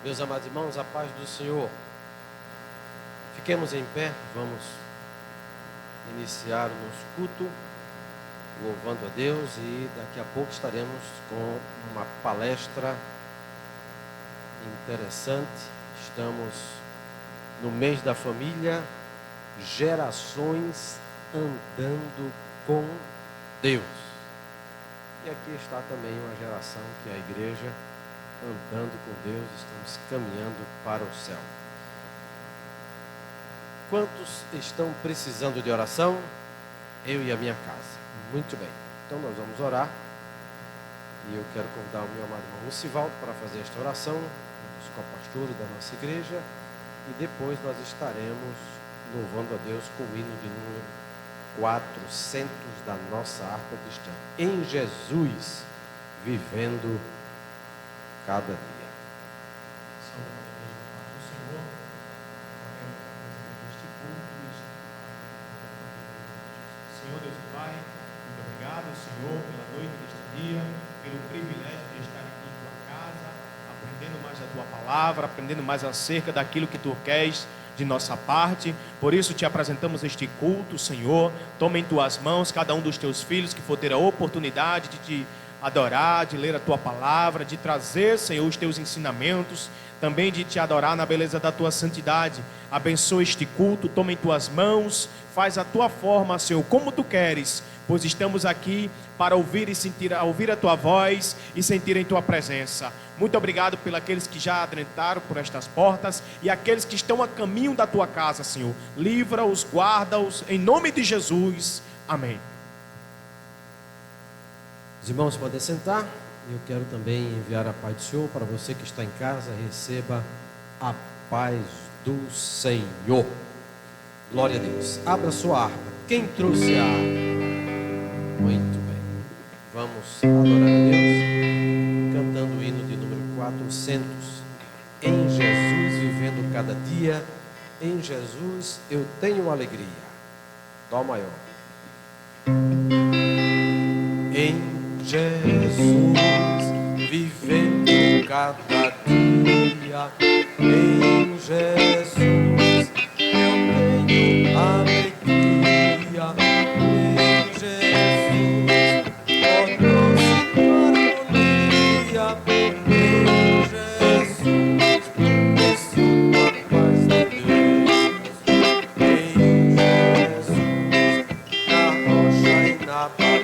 Meus amados irmãos, a paz do Senhor. Fiquemos em pé, vamos iniciar o nosso culto, louvando a Deus, e daqui a pouco estaremos com uma palestra interessante. Estamos no mês da família, gerações andando com Deus. E aqui está também uma geração que é a igreja, andando com Deus, estamos caminhando para o céu. Quantos estão precisando de oração? Eu e a minha casa. Muito bem, então nós vamos orar. E eu quero convidar o meu amado irmão Lucivaldo para fazer esta oração, um dos copastores da nossa igreja. E depois nós estaremos louvando a Deus com o hino de número 400 da nossa harpa cristã. Em Jesus, vivendo cada dia. Senhor Deus e Pai, muito obrigado, Senhor, pela noite deste dia, pelo privilégio de estar aqui em tua casa, aprendendo mais a tua palavra, aprendendo mais acerca daquilo que tu queres de nossa parte. Por isso te apresentamos este culto, Senhor. Toma em tuas mãos cada um dos teus filhos que for ter a oportunidade de te adorar, de ler a tua palavra, de trazer, Senhor, os teus ensinamentos, também de te adorar na beleza da tua santidade. Abençoa este culto, toma em tuas mãos, faz a tua forma, Senhor, como tu queres, pois estamos aqui para ouvir a tua voz e sentir em tua presença. Muito obrigado pelos aqueles que já adentraram por estas portas e aqueles que estão a caminho da tua casa, Senhor. Livra-os, guarda-os, em nome de Jesus. Amém. Os irmãos podem sentar. Eu quero também enviar a paz do Senhor para você que está em casa. Receba a paz do Senhor. Glória a Deus. Abra sua harpa. Quem trouxe a harpa? Muito bem. Vamos adorar a Deus cantando o hino de número 400. Em Jesus vivendo cada dia. Em Jesus eu tenho alegria. Dó maior. Em Jesus, vivendo cada dia, em Jesus, eu tenho alegria, em Jesus, trouxe harmonia, em Jesus, desço a paz de Deus, em Jesus, na rocha e na palavra.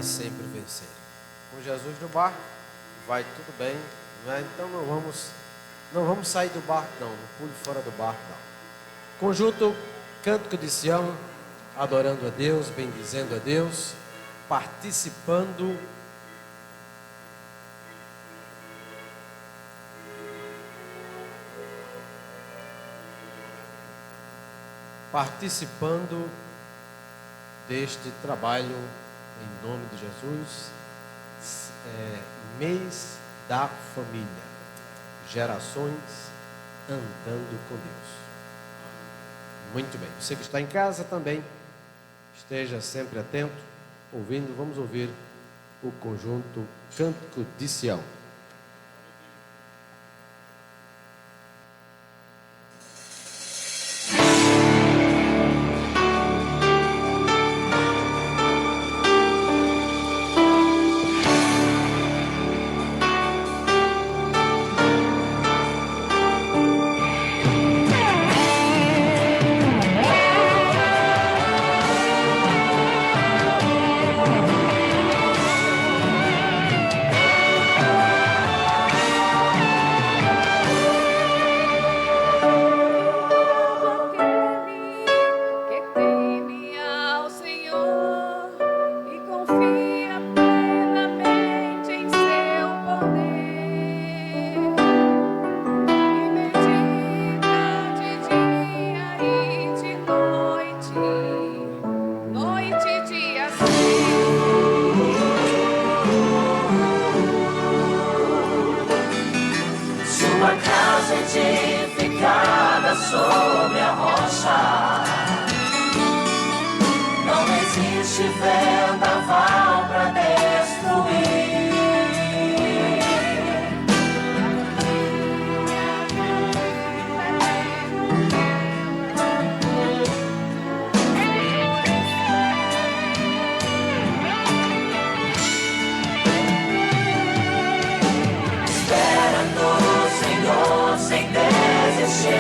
Sempre vencer. Com Jesus no barco, vai tudo bem, né? Então não vamos sair do barco, não pule fora do barco, não. Conjunto Cântico de Sião, adorando a Deus, bendizendo a Deus, participando deste trabalho. Em nome de Jesus, mês da família, gerações andando com Deus. Muito bem, você que está em casa também, esteja sempre atento, ouvindo. Vamos ouvir o conjunto Cântico de Sião. Sua casa edificada sobre a rocha. Não existe vendaval para destruir. Espera no Senhor sem desistir.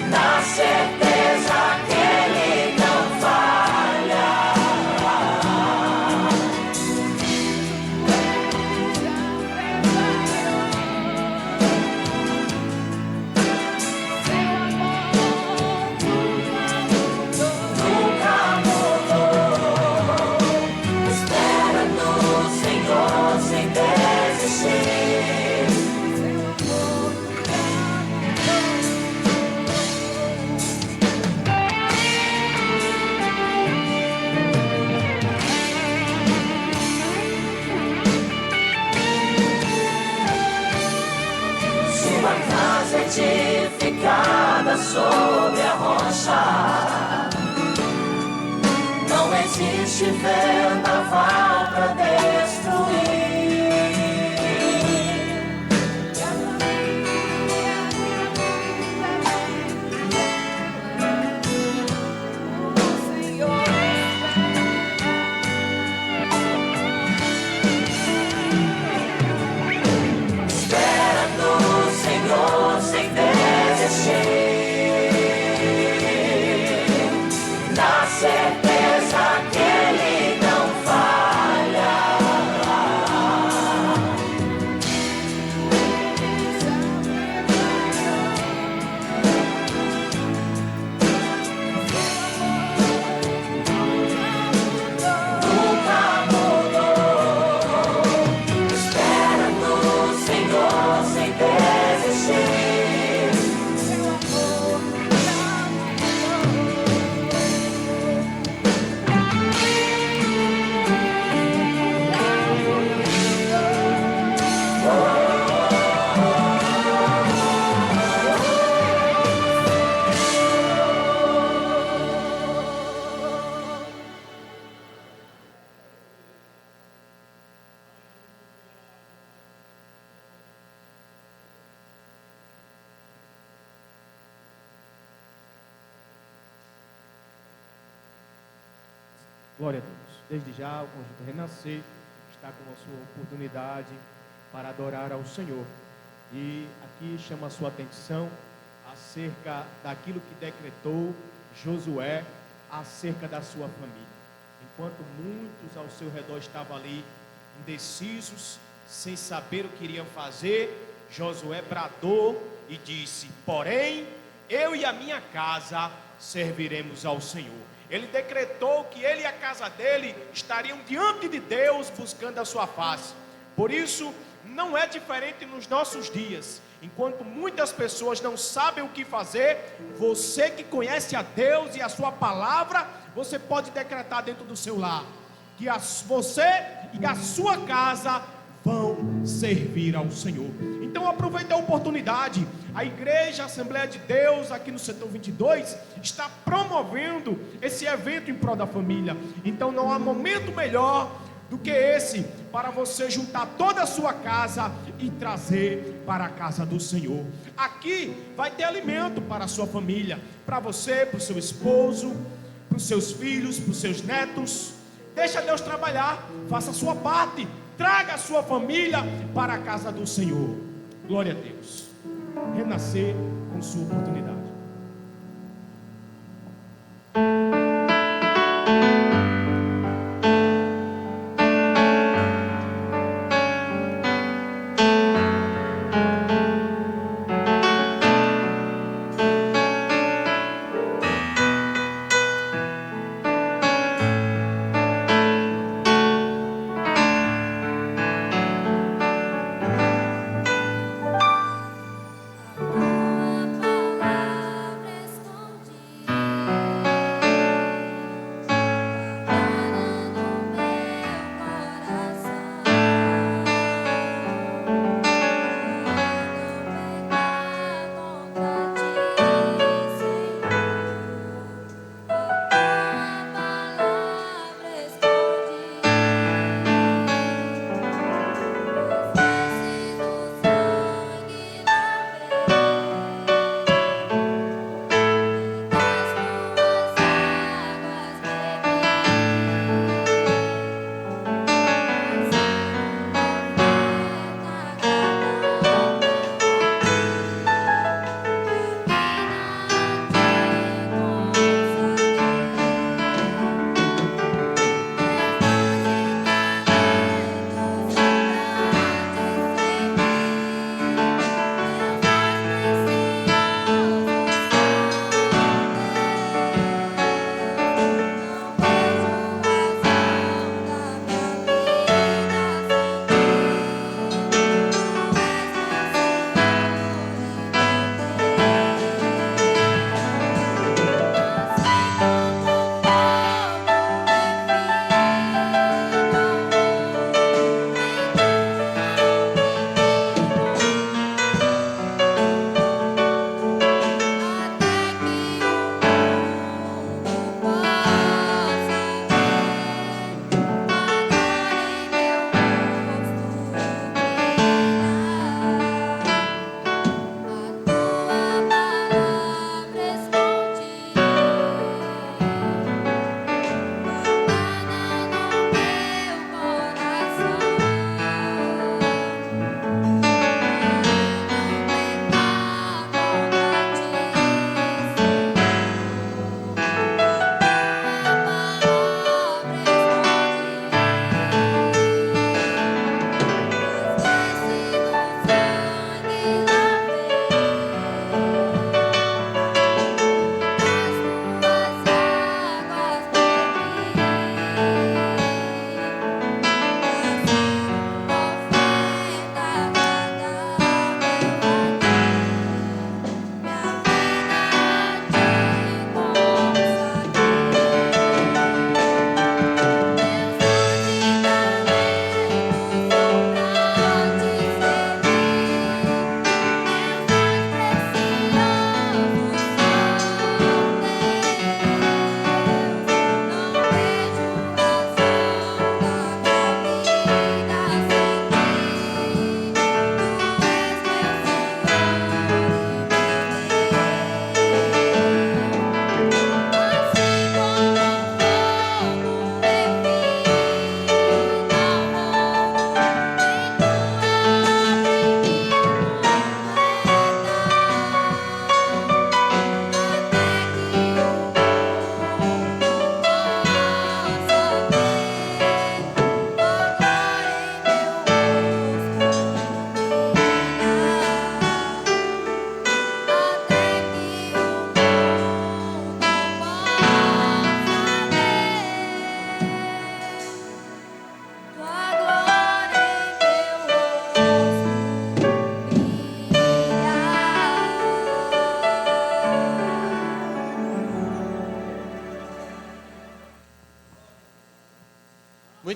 Na certeza que Ele não falha. Nunca mudou. Espera no Senhor sem desistir. Sua casa edificada sobre a rocha. Não existe vendaval para destruir. Espera no Senhor sem desistir. Na certeza que Ele não falha. Nunca mudou. Espera no Senhor sem desistir. Glória a Deus. Desde já, o Conjunto Renascer está com a sua oportunidade para adorar ao Senhor. E aqui chama a sua atenção acerca daquilo que decretou Josué acerca da sua família. Enquanto muitos ao seu redor estavam ali indecisos, sem saber o que iriam fazer, Josué bradou e disse: porém, eu e a minha casa serviremos ao Senhor. Ele decretou que ele e a casa dele estariam diante de Deus buscando a sua face. Por isso, não é diferente nos nossos dias. Enquanto muitas pessoas não sabem o que fazer, você que conhece a Deus e a sua palavra, você pode decretar dentro do seu lar que você e a sua casa vão servir ao Senhor. Então aproveita a oportunidade. A Igreja Assembleia de Deus aqui no setor 22 está promovendo esse evento em prol da família. Então não há momento melhor do que esse para você juntar toda a sua casa e trazer para a casa do Senhor. Aqui vai ter alimento para a sua família, para você, para o seu esposo, para os seus filhos, para os seus netos. Deixa Deus trabalhar, faça a sua parte, traga a sua família para a casa do Senhor. Glória a Deus. Renascer com sua oportunidade.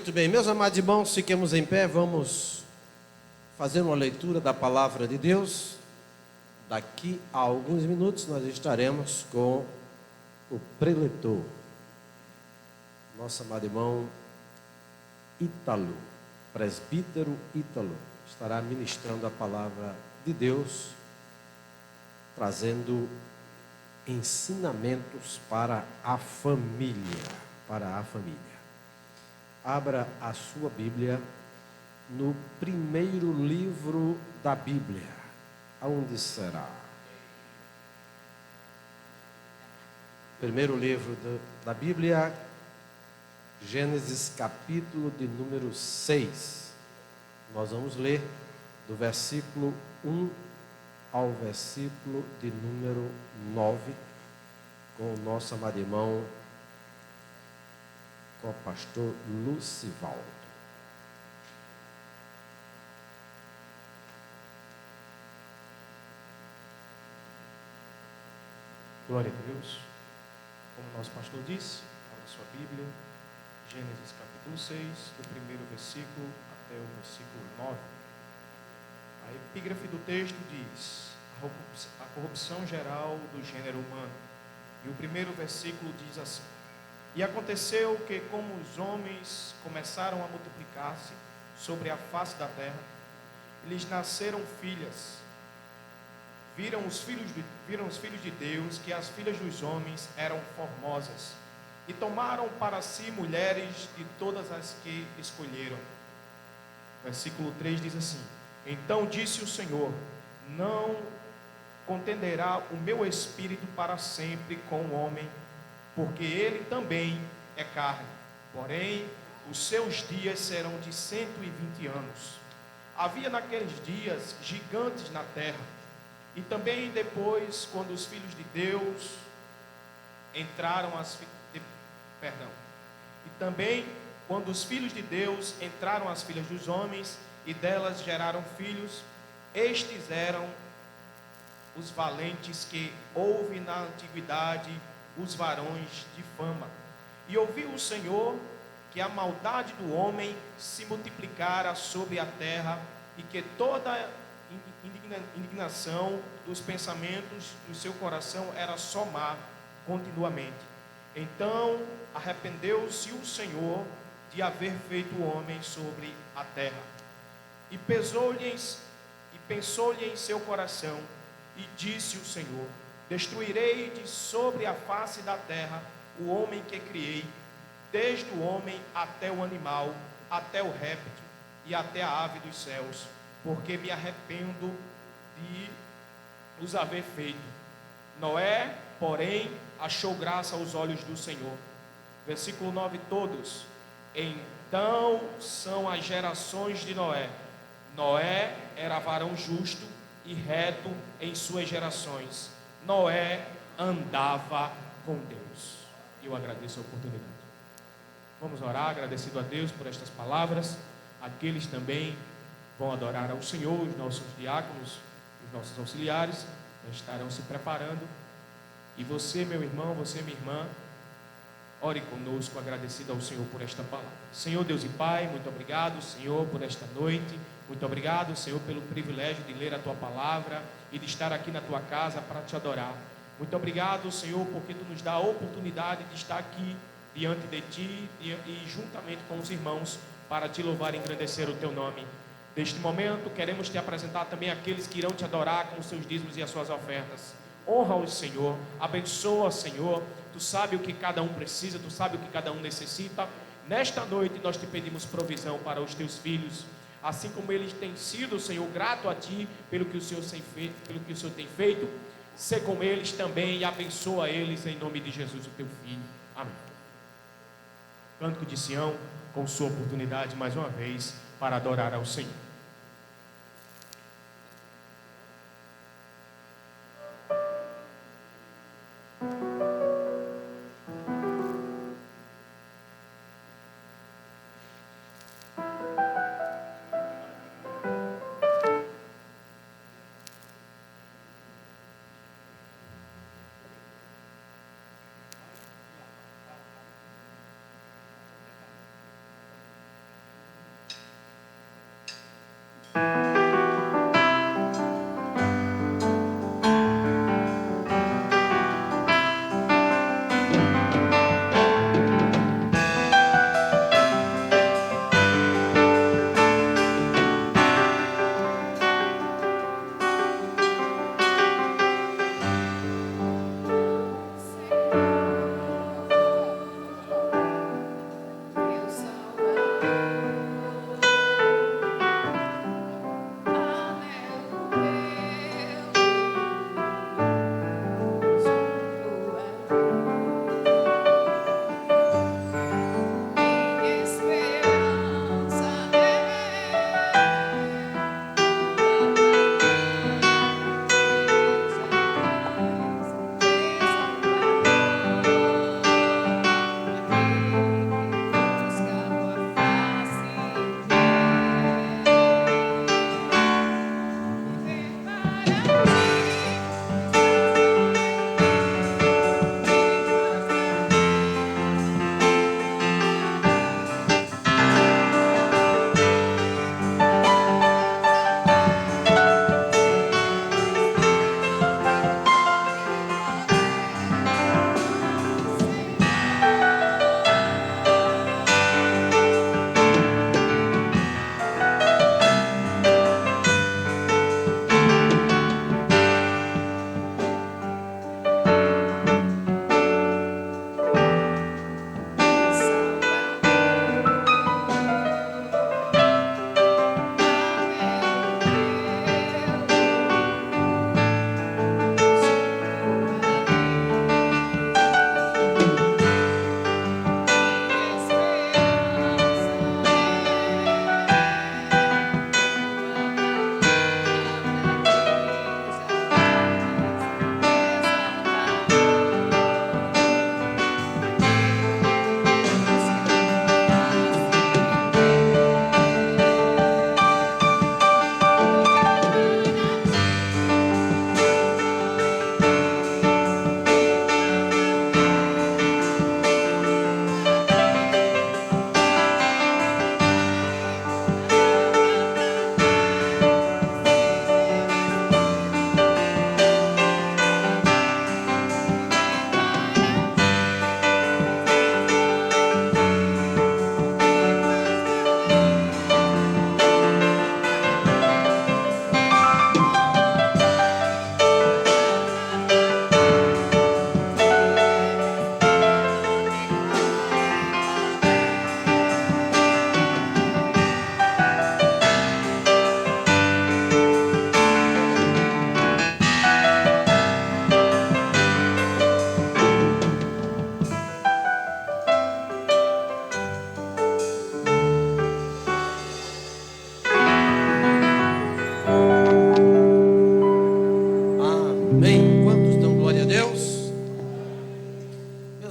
Muito bem, meus amados irmãos, fiquemos em pé, vamos fazer uma leitura da palavra de Deus. Daqui a alguns minutos nós estaremos com o preletor, nosso amado irmão Ítalo, presbítero Ítalo, estará ministrando a palavra de Deus, trazendo ensinamentos para a família, Abra a sua Bíblia no primeiro livro da Bíblia. Aonde será? Primeiro livro da Bíblia, Gênesis capítulo de número 6. Nós vamos ler do versículo 1 ao versículo de número 9, com o nosso amado irmão, com o pastor Lucivaldo. Glória a Deus. Como o nosso pastor disse, abra sua Bíblia, Gênesis capítulo 6, do primeiro versículo até o versículo 9. A epígrafe do texto diz: a corrupção geral do gênero humano. E o primeiro versículo diz assim: E aconteceu que, como os homens começaram a multiplicar-se sobre a face da terra, lhes nasceram filhas. Viram os filhos de Deus que as filhas dos homens eram formosas, e tomaram para si mulheres de todas as que escolheram. Versículo 3 diz assim: Então disse o Senhor: Não contenderá o meu espírito para sempre com o homem, porque ele também é carne, porém os seus dias serão de 120 anos. Havia naqueles dias gigantes na terra, e também depois, quando os filhos de Deus entraram as filhas dos homens, e delas geraram filhos, estes eram os valentes que houve na antiguidade, os varões de fama. E ouviu o Senhor que a maldade do homem se multiplicara sobre a terra, e que toda indignação dos pensamentos do seu coração era só má continuamente. Então arrependeu-se o Senhor de haver feito o homem sobre a terra, e pensou-lhe em seu coração, e disse o Senhor: Destruirei de sobre a face da terra o homem que criei, desde o homem até o animal, até o réptil e até a ave dos céus, porque me arrependo de os haver feito. Noé, porém, achou graça aos olhos do Senhor. Versículo 9 todos. Então são as gerações de Noé. Noé era varão justo e reto em suas gerações. Noé andava com Deus. Eu agradeço a oportunidade. Vamos orar, agradecido a Deus por estas palavras. Aqueles também vão adorar ao Senhor, os nossos diáconos, os nossos auxiliares, estarão se preparando. E você, meu irmão, você, minha irmã, ore conosco, agradecido ao Senhor por esta palavra. Senhor Deus e Pai, muito obrigado, Senhor, por esta noite. Muito obrigado, Senhor, pelo privilégio de ler a Tua palavra e de estar aqui na Tua casa para Te adorar. Muito obrigado, Senhor, porque Tu nos dá a oportunidade de estar aqui diante de Ti e juntamente com os irmãos para Te louvar e engrandecer o Teu nome. Neste momento, queremos Te apresentar também aqueles que irão Te adorar com os seus dízimos e as suas ofertas. Honra-os, Senhor, abençoa, Senhor. Tu sabe o que cada um precisa, Tu sabe o que cada um necessita. Nesta noite nós Te pedimos provisão para os Teus filhos, assim como eles têm sido, Senhor, grato a Ti pelo que o Senhor tem feito. Sê com eles também e abençoa eles em nome de Jesus, o Teu Filho. Amém. Cântico de Sião, com sua oportunidade mais uma vez para adorar ao Senhor.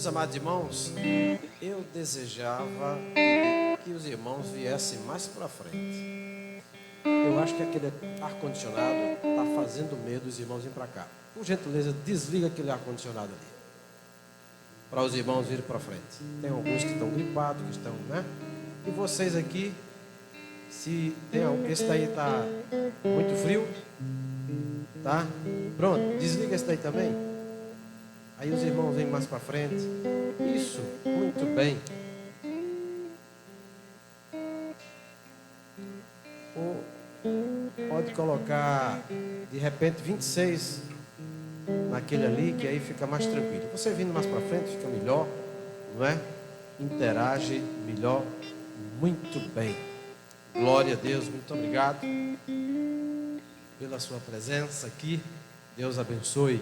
Amados irmãos, eu desejava que os irmãos viessem mais para frente. Eu acho que aquele ar-condicionado está fazendo medo os irmãos irem para cá. Por gentileza, desliga aquele ar-condicionado ali, para os irmãos virem para frente. Tem alguns que estão gripados, que estão, né? E vocês aqui, se tem algum, esse daí está muito frio, tá? Pronto, desliga esse daí também. Aí os irmãos vêm mais para frente. Isso, muito bem. Ou pode colocar, de repente, 26 naquele ali, que aí fica mais tranquilo. Você vindo mais para frente, fica melhor, não é? Interage melhor. Muito bem. Glória a Deus, muito obrigado pela sua presença aqui. Deus abençoe.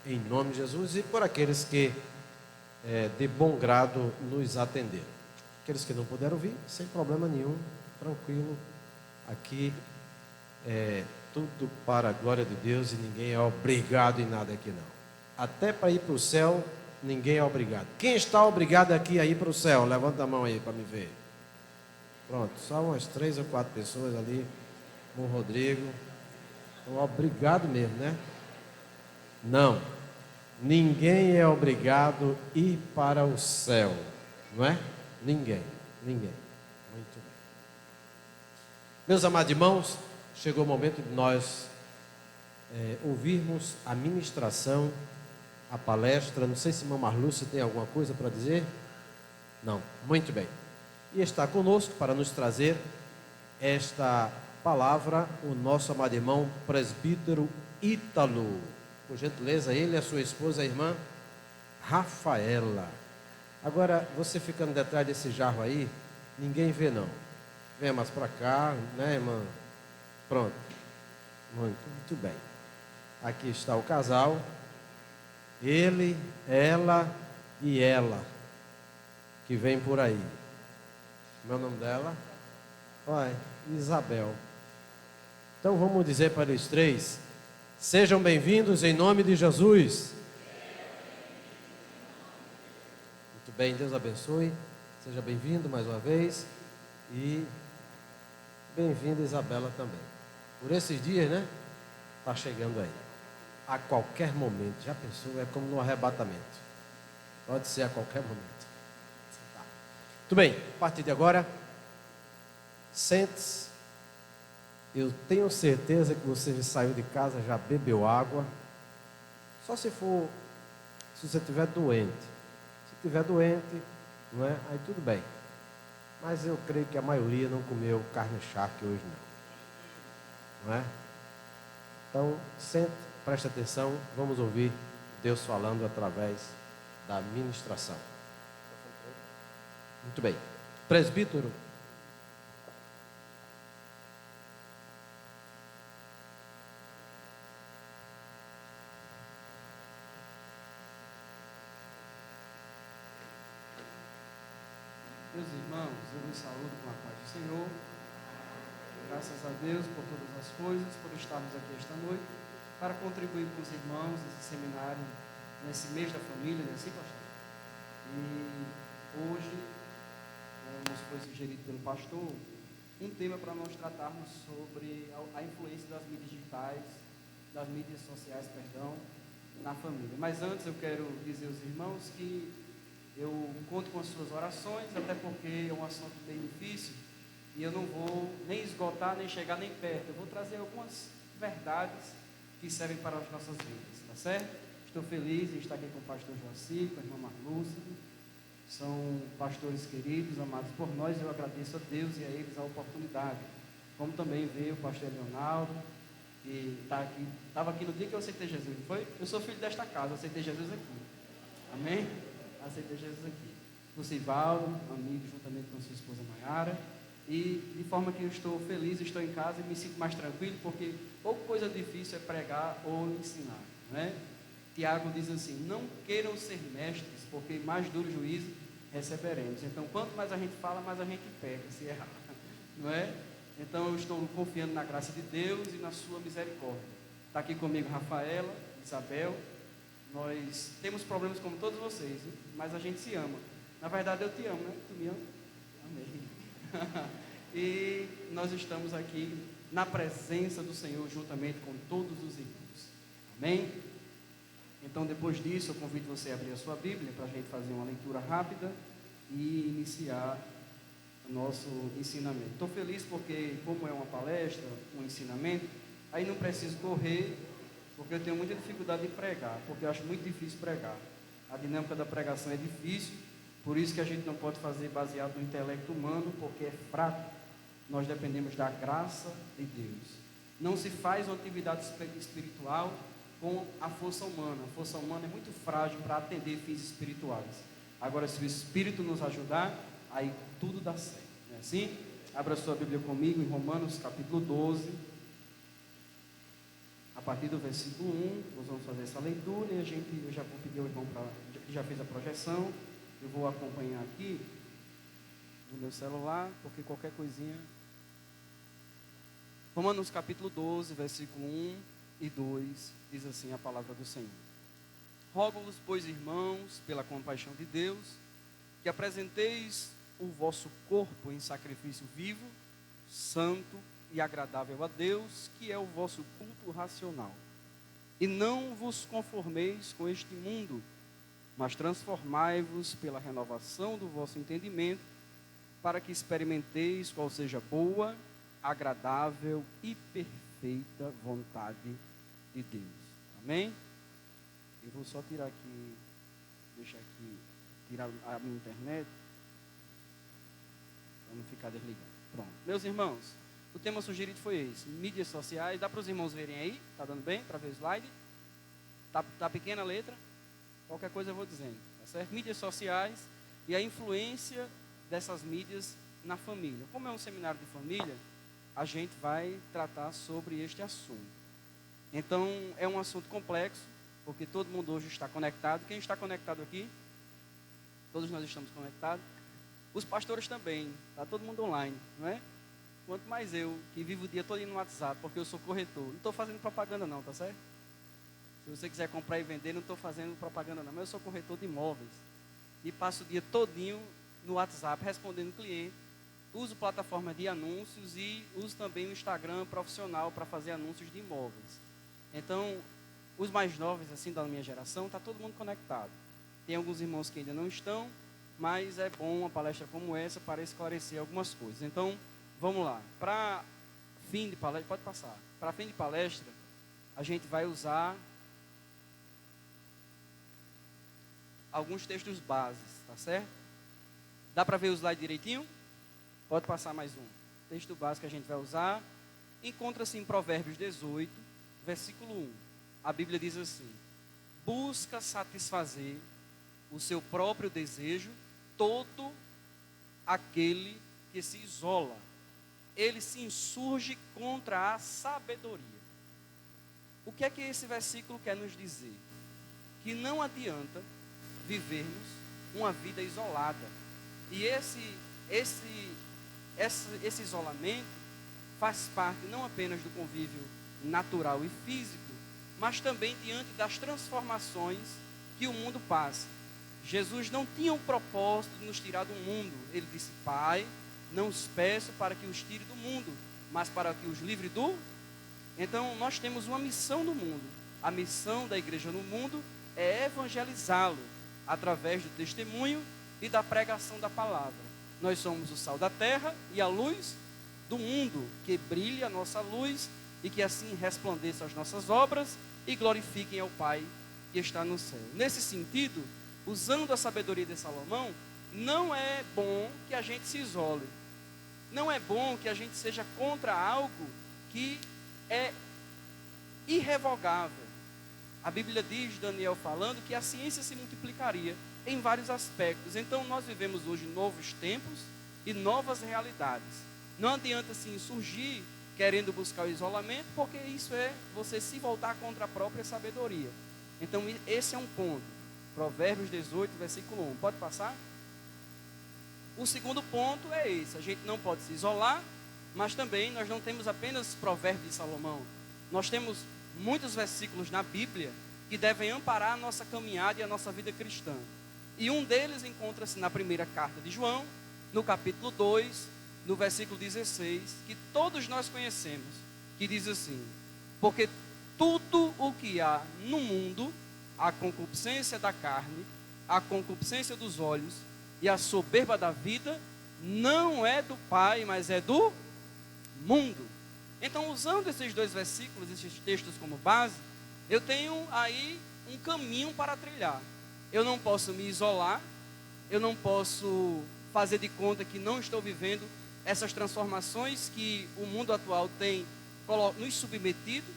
Em nome de Jesus, e por aqueles que de bom grado nos atenderam. Aqueles que não puderam vir, sem problema nenhum, tranquilo. Aqui tudo para a glória de Deus e ninguém é obrigado em nada aqui não. Até para ir para o céu, ninguém é obrigado. Quem está obrigado aqui a ir para o céu? Levanta a mão aí para me ver. Pronto, só umas 3 ou 4 pessoas ali, com o Rodrigo. Então, obrigado mesmo, né? Não. Ninguém é obrigado a ir para o céu, não é? Ninguém. Muito bem. Meus amados irmãos, chegou o momento de nós ouvirmos a ministração, a palestra. Não sei se irmã Marlúcia tem alguma coisa para dizer. Não, muito bem. E está conosco para nos trazer esta palavra o nosso amado irmão presbítero Ítalo. Por gentileza, ele e a sua esposa, a irmã Rafaela. Agora, você ficando detrás desse jarro aí, ninguém vê não. Venha mais para cá, né, irmã? Pronto. Muito bem. Aqui está o casal. Ele, ela e ela, que vem por aí. Meu nome dela? Olha, Isabel. Então vamos dizer para os três: sejam bem-vindos em nome de Jesus. Muito bem, Deus abençoe. Seja bem-vindo mais uma vez. E bem-vinda Isabela também. Por esses dias, né? Está chegando aí. A qualquer momento. Já pensou? É como no arrebatamento. Pode ser a qualquer momento. Tá. Muito bem, a partir de agora, sente-se. Eu tenho certeza que você já saiu de casa, já bebeu água. Só se você estiver doente. Se estiver doente, não é? Aí tudo bem. Mas eu creio que a maioria não comeu carne charque hoje não. Não é? Então, sente, preste atenção, vamos ouvir Deus falando através da ministração. Muito bem. Presbítero. Meus irmãos, eu vos saúdo com a paz do Senhor. Graças a Deus por todas as coisas, por estarmos aqui esta noite, para contribuir com os irmãos nesse seminário, nesse mês da família, né, assim, pastor? E hoje, como foi sugerido pelo pastor, um tema para nós tratarmos sobre a influência das mídias digitais, das mídias sociais, na família. Mas antes eu quero dizer aos irmãos que eu conto com as suas orações, até porque é um assunto bem difícil e eu não vou nem esgotar, nem chegar nem perto. Eu vou trazer algumas verdades que servem para as nossas vidas, tá certo? Estou feliz em estar aqui com o pastor Joaci, com a irmã Marlúcia. São pastores queridos, amados por nós. Eu agradeço a Deus e a eles a oportunidade. Como também veio o pastor Leonardo, que estava aqui no dia que eu aceitei Jesus, não foi? Eu sou filho desta casa, aceitei Jesus aqui. Amém? Aceitei Jesus aqui. O Sivaldo, amigo, juntamente com sua esposa Maiara. E de forma que eu estou feliz, estou em casa e me sinto mais tranquilo, porque pouca coisa difícil é pregar ou ensinar, não é? Tiago diz assim: não queiram ser mestres, porque mais duro juízo receberemos. Então, quanto mais a gente fala, mais a gente peca, se errar, não é? Então, eu estou confiando na graça de Deus e na sua misericórdia. Está aqui comigo Rafaela, Isabel. Nós temos problemas como todos vocês, né? Mas a gente se ama. Na verdade, eu te amo, né? Tu me ama? Amém. E nós estamos aqui na presença do Senhor, juntamente com todos os irmãos. Amém? Então, depois disso, eu convido você a abrir a sua Bíblia para a gente fazer uma leitura rápida e iniciar o nosso ensinamento. Estou feliz porque, como é uma palestra, um ensinamento, aí não preciso correr, porque eu tenho muita dificuldade de pregar, porque eu acho muito difícil pregar. A dinâmica da pregação é difícil, por isso que a gente não pode fazer baseado no intelecto humano, porque é fraco. Nós dependemos da graça de Deus. Não se faz uma atividade espiritual com a força humana. A força humana é muito frágil para atender fins espirituais. Agora, se o Espírito nos ajudar, aí tudo dá certo. Não é assim? Abra sua Bíblia comigo em Romanos capítulo 12. A partir do versículo 1, nós vamos fazer essa leitura e eu já vou pedir ao irmão que já fez a projeção. Eu vou acompanhar aqui no meu celular, porque qualquer coisinha. Romanos capítulo 12, versículo 1 e 2, diz assim a palavra do Senhor: rogo-vos, pois, irmãos, pela compaixão de Deus, que apresenteis o vosso corpo em sacrifício vivo, santo e agradável a Deus, que é o vosso culto racional. E não vos conformeis com este mundo, mas transformai-vos pela renovação do vosso entendimento, para que experimenteis qual seja boa, agradável e perfeita vontade de Deus. Amém? Eu vou só tirar aqui, deixar aqui, tirar a minha internet, para não ficar desligado. Pronto. Meus irmãos, o tema sugerido foi esse, mídias sociais. Dá para os irmãos verem aí? Tá dando bem para ver o slide? Tá pequena a letra? Qualquer coisa eu vou dizendo, tá certo? Mídias sociais e a influência dessas mídias na família. Como é um seminário de família, a gente vai tratar sobre este assunto. Então, é um assunto complexo, porque todo mundo hoje está conectado. Quem está conectado aqui? Todos nós estamos conectados. Os pastores também, está todo mundo online, não é? Quanto mais eu, que vivo o dia todo no WhatsApp, porque eu sou corretor. Não estou fazendo propaganda não, tá certo? Se você quiser comprar e vender, não estou fazendo propaganda não, mas eu sou corretor de imóveis. E passo o dia todinho no WhatsApp respondendo cliente. Uso plataforma de anúncios e uso também o Instagram profissional para fazer anúncios de imóveis. Então, os mais novos, assim, da minha geração, está todo mundo conectado. Tem alguns irmãos que ainda não estão, mas é bom uma palestra como essa para esclarecer algumas coisas. Então, vamos lá. Para fim de palestra, pode passar. Para fim de palestra, a gente vai usar alguns textos bases, tá certo? Dá para ver o slide direitinho? Pode passar mais um. O texto básico que a gente vai usar encontra-se em Provérbios 18, versículo 1. A Bíblia diz assim: busca satisfazer o seu próprio desejo todo aquele que se isola. Ele se insurge contra a sabedoria. O que é que esse versículo quer nos dizer? Que não adianta vivermos uma vida isolada. E esse isolamento faz parte não apenas do convívio natural e físico, mas também diante das transformações que o mundo passa. Jesus não tinha o propósito de nos tirar do mundo. Ele disse: Pai, não os peço para que os tire do mundo, mas para que os livre do... Então, nós temos uma missão no mundo. A missão da igreja no mundo é evangelizá-lo através do testemunho e da pregação da palavra. Nós somos o sal da terra e a luz do mundo, que brilhe a nossa luz e que assim resplandeça as nossas obras e glorifiquem ao Pai que está no céu. Nesse sentido, usando a sabedoria de Salomão, não é bom que a gente se isole. Não é bom que a gente seja contra algo que é irrevogável. A Bíblia diz, Daniel falando, que a ciência se multiplicaria em vários aspectos. Então nós vivemos hoje novos tempos e novas realidades. Não adianta se insurgir querendo buscar o isolamento, porque isso é você se voltar contra a própria sabedoria. Então esse é um ponto. Provérbios 18, versículo 1. Pode passar? O segundo ponto é esse. A gente não pode se isolar, mas também nós não temos apenas Provérbios de Salomão. Nós temos muitos versículos na Bíblia que devem amparar a nossa caminhada e a nossa vida cristã. E um deles encontra-se na primeira carta de João, no capítulo 2, no versículo 16, que todos nós conhecemos, que diz assim: porque tudo o que há no mundo, a concupiscência da carne, a concupiscência dos olhos e a soberba da vida, não é do Pai, mas é do mundo. Então, usando esses dois versículos, esses textos como base, eu tenho aí um caminho para trilhar. Eu não posso me isolar, eu não posso fazer de conta que não estou vivendo essas transformações que o mundo atual tem nos submetido,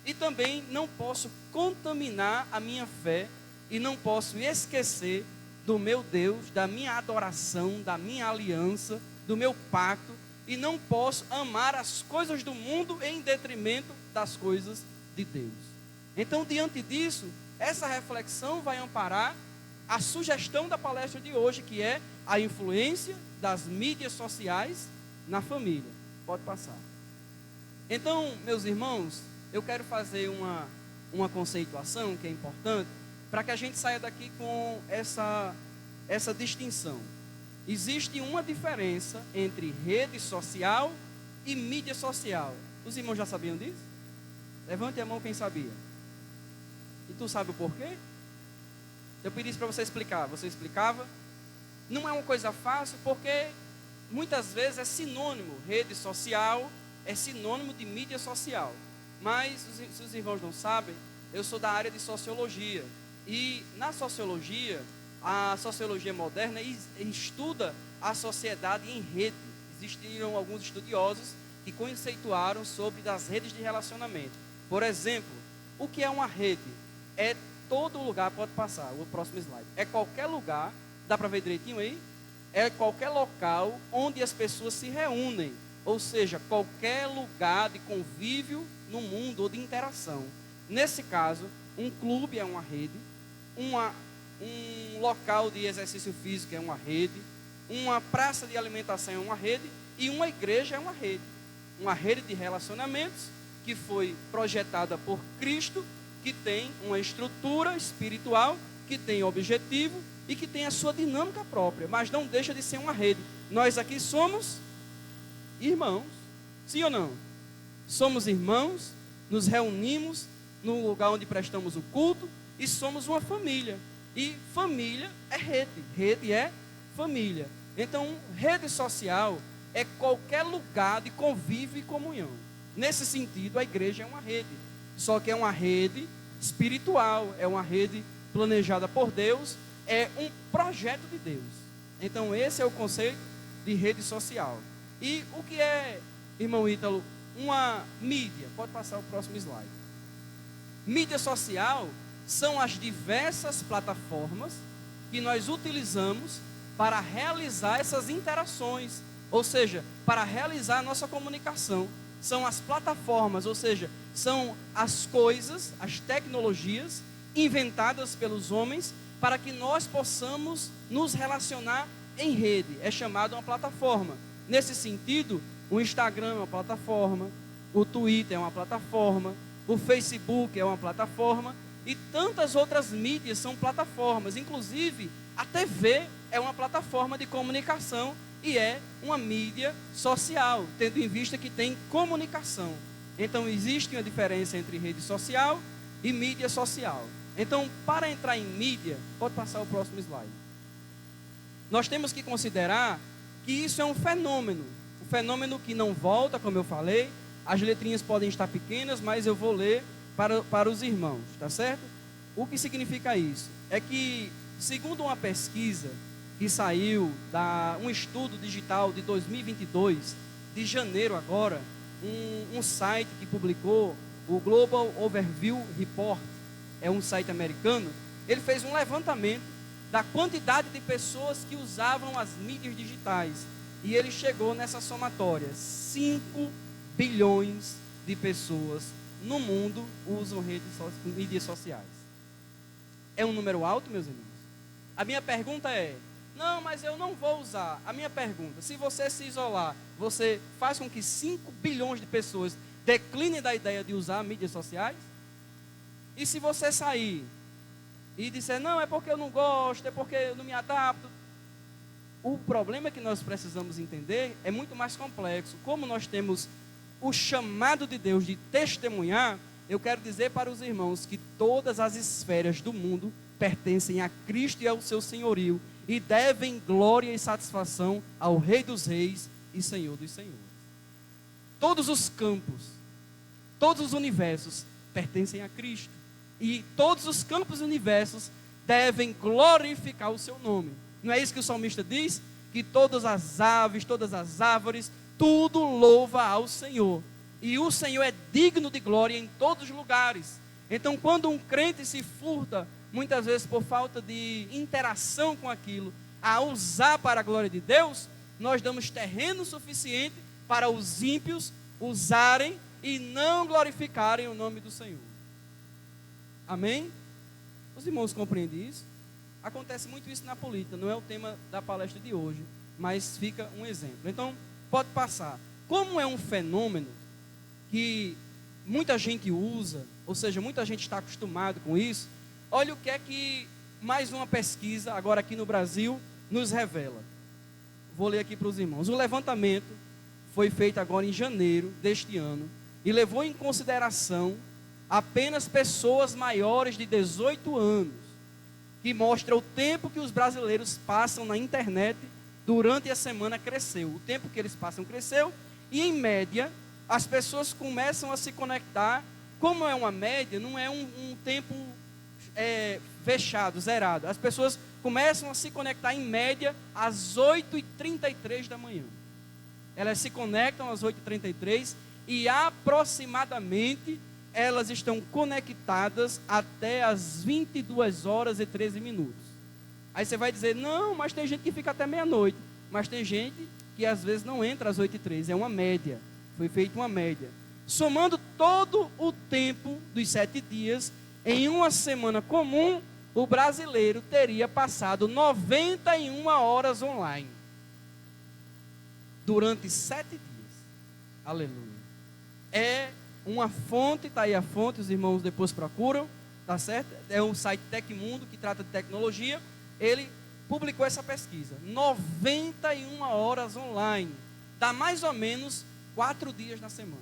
e também não posso contaminar a minha fé e não posso esquecer do meu Deus, da minha adoração, da minha aliança, do meu pacto, e não posso amar as coisas do mundo em detrimento das coisas de Deus. Então, diante disso, essa reflexão vai amparar a sugestão da palestra de hoje, que é a influência das mídias sociais na família. Pode passar. Então, meus irmãos, eu quero fazer uma conceituação que é importante, para que a gente saia daqui com essa distinção. Existe uma diferença entre rede social e mídia social. Os irmãos já sabiam disso? Levante a mão quem sabia. E tu sabe o porquê? Eu pedisse para você explicar. Você explicava? Não é uma coisa fácil, porque muitas vezes é sinônimo rede social é sinônimo de mídia social. Mas, se os irmãos não sabem, eu sou da área de sociologia. E na sociologia, a sociologia moderna estuda a sociedade em rede. Existiram alguns estudiosos que conceituaram sobre as redes de relacionamento. Por exemplo, o que é uma rede? É todo lugar, pode passar, o próximo slide. É qualquer lugar, dá para ver direitinho aí? É qualquer local onde as pessoas se reúnem. Ou seja, qualquer lugar de convívio no mundo ou de interação. Nesse caso, um clube é uma rede, um local de exercício físico é uma rede, uma praça de alimentação é uma rede e uma igreja é uma rede. Uma rede de relacionamentos que foi projetada por Cristo, que tem uma estrutura espiritual, que tem objetivo e que tem a sua dinâmica própria, mas não deixa de ser uma rede. Nós aqui somos irmãos, sim ou não? Somos irmãos, nos reunimos no lugar onde prestamos o culto e somos uma família. E família é rede, rede é família. Então, rede social é qualquer lugar de convívio e comunhão. Nesse sentido, a igreja é uma rede, só que é uma rede espiritual, é uma rede planejada por Deus, é um projeto de Deus. Então, esse é o conceito de rede social. E o que é, irmão Ítalo, uma mídia? Pode passar o próximo slide. Mídia social são as diversas plataformas que nós utilizamos para realizar essas interações, ou seja, para realizar a nossa comunicação. São as plataformas, ou seja, são as coisas, as tecnologias inventadas pelos homens para que nós possamos nos relacionar em rede. É chamado uma plataforma. Nesse sentido, o Instagram é uma plataforma, o Twitter é uma plataforma, o Facebook é uma plataforma e tantas outras mídias são plataformas. Inclusive, a TV é uma plataforma de comunicação e é uma mídia social, tendo em vista que tem comunicação. Então, existe uma diferença entre rede social e mídia social. Então, para entrar em mídia, pode passar o próximo slide. Nós temos que considerar que isso é um fenômeno que não volta, como eu falei. As letrinhas podem estar pequenas, mas eu vou ler para os irmãos, tá certo? O que significa isso? É que, segundo uma pesquisa que saiu um estudo digital de 2022, de janeiro agora, um site que publicou, o Global Overview Report, é um site americano, ele fez um levantamento da quantidade de pessoas que usavam as mídias digitais. E ele chegou nessa somatória: 5 bilhões de pessoas no mundo usam mídias sociais. É um número alto, meus irmãos? A minha pergunta é: não, mas eu não vou usar. A minha pergunta: se você se isolar, você faz com que 5 bilhões de pessoas declinem da ideia de usar mídias sociais? E se você sair e disser: não, é porque eu não gosto, é porque eu não me adapto? O problema que nós precisamos entender é muito mais complexo. Como nós temos o chamado de Deus de testemunhar, eu quero dizer para os irmãos que todas as esferas do mundo pertencem a Cristo e ao seu senhorio e devem glória e satisfação ao Rei dos Reis e Senhor dos Senhores. Todos os campos, todos os universos pertencem a Cristo e todos os campos e universos devem glorificar o seu nome. Não é isso que o salmista diz? Que todas as aves, todas as árvores, tudo louva ao Senhor. E o Senhor é digno de glória em todos os lugares. Então, quando um crente se furta, muitas vezes por falta de interação com aquilo, a usar para a glória de Deus, nós damos terreno suficiente para os ímpios usarem e não glorificarem o nome do Senhor. Amém? Os irmãos compreendem isso? Acontece muito isso na política, não é o tema da palestra de hoje, mas fica um exemplo. Então, pode passar. Como é um fenômeno que muita gente usa, ou seja, muita gente está acostumado com isso, olha o que é que mais uma pesquisa, agora aqui no Brasil, nos revela. Vou ler aqui para os irmãos. O levantamento foi feito agora em janeiro deste ano e levou em consideração apenas pessoas maiores de 18 anos, que mostra o tempo que os brasileiros passam na internet durante a semana cresceu. O tempo que eles passam cresceu e, em média, as pessoas começam a se conectar. Como é uma média, não é um tempo fechado, zerado. As pessoas começam a se conectar em média às 8h33 da manhã. Elas se conectam às 8h33 e aproximadamente elas estão conectadas até às 22h13. Aí você vai dizer, não, mas tem gente que fica até meia-noite. Mas tem gente que às vezes não entra às 8h13, é uma média. Foi feita uma média. Somando todo o tempo dos 7 dias, em uma semana comum, o brasileiro teria passado 91 horas online. Durante 7 dias. Aleluia. É uma fonte, está aí a fonte, os irmãos depois procuram, tá certo? É um site Tecmundo que trata de tecnologia. Ele publicou essa pesquisa. 91 horas online. Dá mais ou menos 4 dias na semana.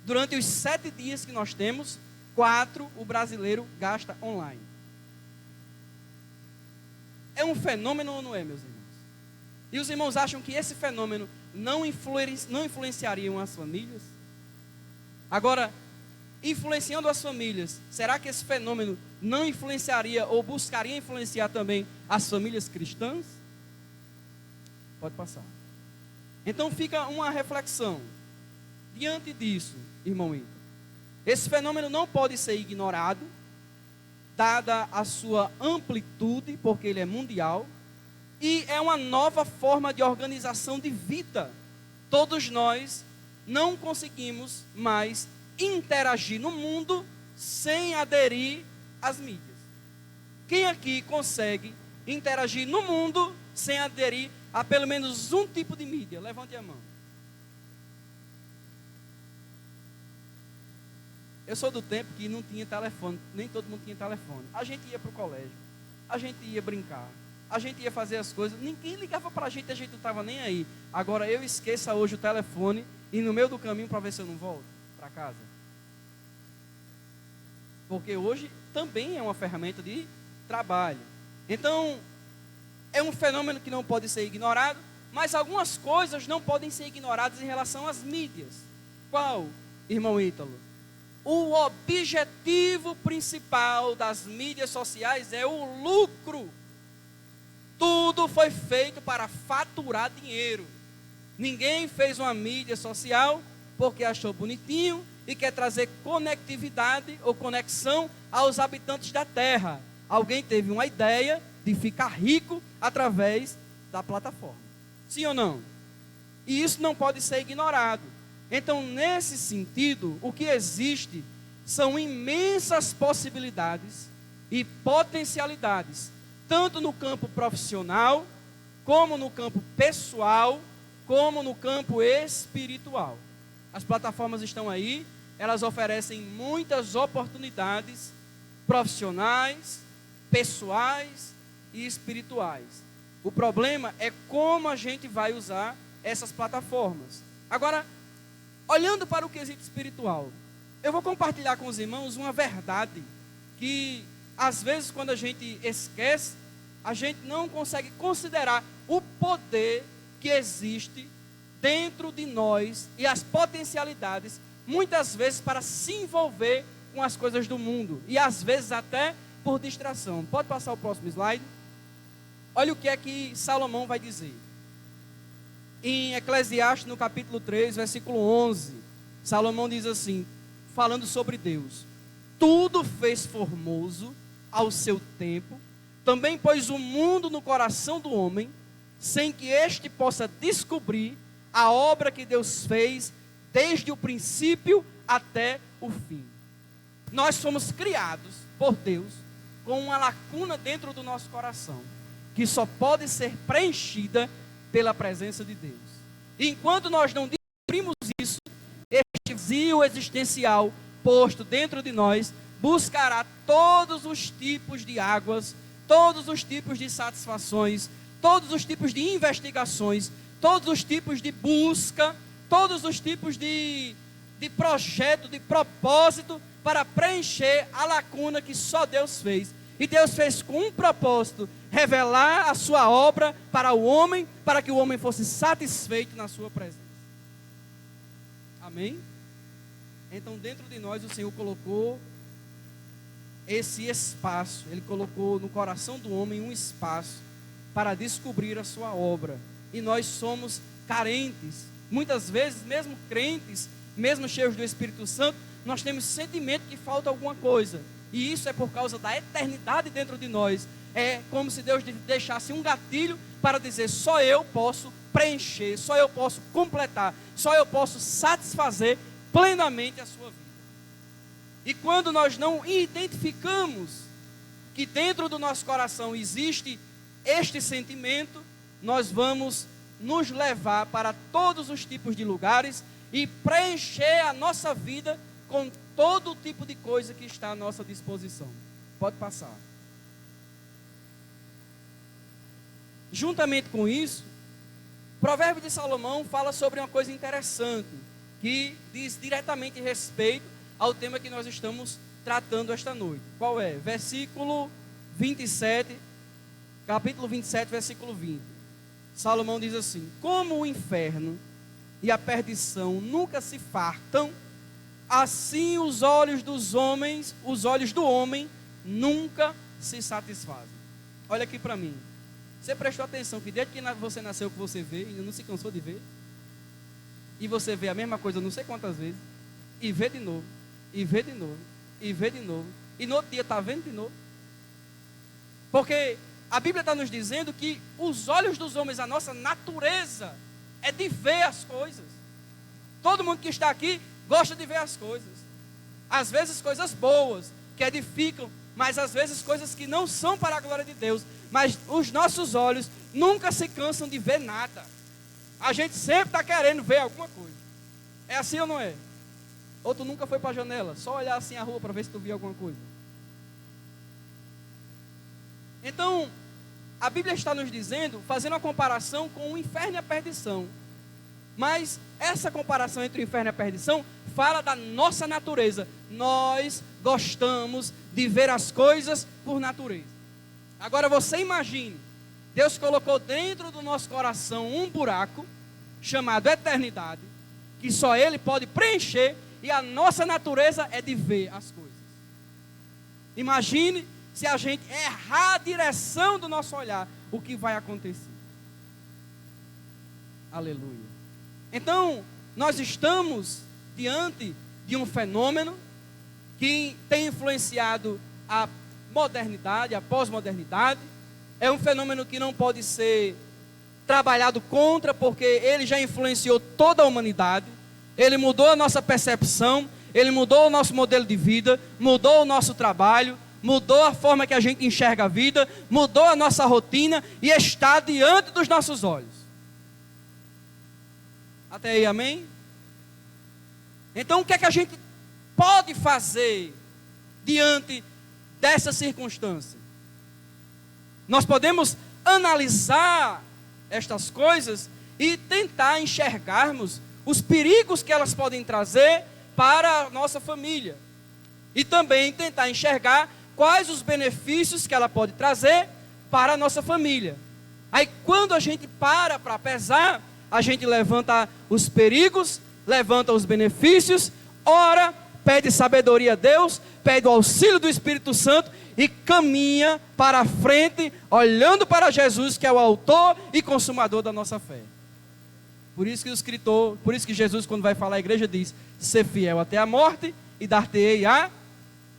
Durante os 7 dias que nós temos, 4 o brasileiro gasta online. É um fenômeno ou não é, meus irmãos? E os irmãos acham que esse fenômeno não influenciariam as famílias? Agora, influenciando as famílias, será que esse fenômeno não influenciaria ou buscaria influenciar também as famílias cristãs? Pode passar. Então fica uma reflexão. Diante disso, irmão Ito, esse fenômeno não pode ser ignorado, dada a sua amplitude, porque ele é mundial, e é uma nova forma de organização de vida. Todos nós não conseguimos mais interagir no mundo sem aderir às mídias. Quem aqui consegue interagir no mundo sem aderir a pelo menos um tipo de mídia? Levante a mão. Eu sou do tempo que não tinha telefone, nem todo mundo tinha telefone. A gente ia para o colégio, a gente ia brincar, a gente ia fazer as coisas, ninguém ligava para a gente não estava nem aí. Agora eu esqueça hoje o telefone e no meio do caminho para ver se eu não volto para casa. Porque hoje também é uma ferramenta de trabalho. Então, é um fenômeno que não pode ser ignorado, mas algumas coisas não podem ser ignoradas em relação às mídias. Qual, irmão Ítalo? O objetivo principal das mídias sociais é o lucro. Tudo foi feito para faturar dinheiro. Ninguém fez uma mídia social porque achou bonitinho e quer trazer conectividade ou conexão aos habitantes da terra. Alguém teve uma ideia de ficar rico através da plataforma. Sim ou não? E isso não pode ser ignorado. Então, nesse sentido, o que existe são imensas possibilidades e potencialidades, tanto no campo profissional, como no campo pessoal, como no campo espiritual. As plataformas estão aí, elas oferecem muitas oportunidades profissionais, pessoais e espirituais. O problema é como a gente vai usar essas plataformas. Agora, olhando para o quesito espiritual, eu vou compartilhar com os irmãos uma verdade que, às vezes, quando a gente esquece, a gente não consegue considerar o poder que existe dentro de nós e as potencialidades, muitas vezes, para se envolver com as coisas do mundo e, às vezes, até por distração. Pode passar o próximo slide? Olha o que é que Salomão vai dizer. Em Eclesiastes, no capítulo 3, versículo 11, Salomão diz assim, falando sobre Deus: tudo fez formoso ao seu tempo, também pôs o mundo no coração do homem, sem que este possa descobrir a obra que Deus fez desde o princípio até o fim. Nós fomos criados por Deus com uma lacuna dentro do nosso coração, que só pode ser preenchida pela presença de Deus. Enquanto nós não descobrimos isso, este vazio existencial posto dentro de nós buscará todos os tipos de águas, todos os tipos de satisfações, todos os tipos de investigações, todos os tipos de busca, todos os tipos de projeto, de propósito, para preencher a lacuna que só Deus fez. E Deus fez com um propósito: revelar a sua obra para o homem, para que o homem fosse satisfeito na sua presença. Amém? Então, dentro de nós, o Senhor colocou esse espaço, Ele colocou no coração do homem um espaço para descobrir a sua obra. E nós somos carentes. Muitas vezes, mesmo crentes, mesmo cheios do Espírito Santo, nós temos sentimento que falta alguma coisa. E isso é por causa da eternidade dentro de nós. É como se Deus deixasse um gatilho para dizer: só eu posso preencher, só eu posso completar, só eu posso satisfazer plenamente a sua vida. E quando nós não identificamos que dentro do nosso coração existe este sentimento, nós vamos nos levar para todos os tipos de lugares e preencher a nossa vida com todo tipo de coisa que está à nossa disposição. Pode passar. Juntamente com isso, o Provérbio de Salomão fala sobre uma coisa interessante, que diz diretamente respeito ao tema que nós estamos tratando esta noite. Qual é? Versículo 27, capítulo 27, versículo 20. Salomão diz assim: como o inferno e a perdição nunca se fartam, assim os olhos dos homens, os olhos do homem nunca se satisfazem. Olha aqui para mim. Você prestou atenção que desde que você nasceu que você vê, ainda não se cansou de ver? E você vê a mesma coisa não sei quantas vezes, e vê de novo, e vê de novo, e vê de novo, e no outro dia está vendo de novo. Porque a Bíblia está nos dizendo que os olhos dos homens, a nossa natureza, é de ver as coisas. Todo mundo que está aqui gosta de ver as coisas. Às vezes coisas boas, que edificam, mas às vezes coisas que não são para a glória de Deus. Mas os nossos olhos nunca se cansam de ver nada. A gente sempre está querendo ver alguma coisa. É assim ou não é? Ou tu nunca foi para a janela, só olhar assim a rua para ver se tu viu alguma coisa. Então, a Bíblia está nos dizendo, fazendo uma comparação com o inferno e a perdição. Mas essa comparação entre o inferno e a perdição fala da nossa natureza. Nós gostamos de ver as coisas por natureza. Agora você imagine, Deus colocou dentro do nosso coração um buraco chamado eternidade, que só Ele pode preencher, e a nossa natureza é de ver as coisas. Imagine se a gente errar a direção do nosso olhar, o que vai acontecer? Aleluia. Então, nós estamos diante de um fenômeno que tem influenciado a modernidade, a pós-modernidade. É um fenômeno que não pode ser trabalhado contra, porque ele já influenciou toda a humanidade. Ele mudou a nossa percepção, ele mudou o nosso modelo de vida, mudou o nosso trabalho, mudou a forma que a gente enxerga a vida, mudou a nossa rotina e está diante dos nossos olhos. Até aí, amém? Então, o que é que a gente pode fazer diante dessa circunstância? Nós podemos analisar estas coisas e tentar enxergarmos os perigos que elas podem trazer para a nossa família. E também tentar enxergar quais os benefícios que ela pode trazer para a nossa família. Aí quando a gente para pesar, a gente levanta os perigos, levanta os benefícios, ora, pede sabedoria a Deus, pede o auxílio do Espírito Santo e caminha para a frente, olhando para Jesus, que é o autor e consumador da nossa fé. Por isso que o escritor, por isso que Jesus, quando vai falar à igreja, diz: ser fiel até a morte e dar-te-ei a...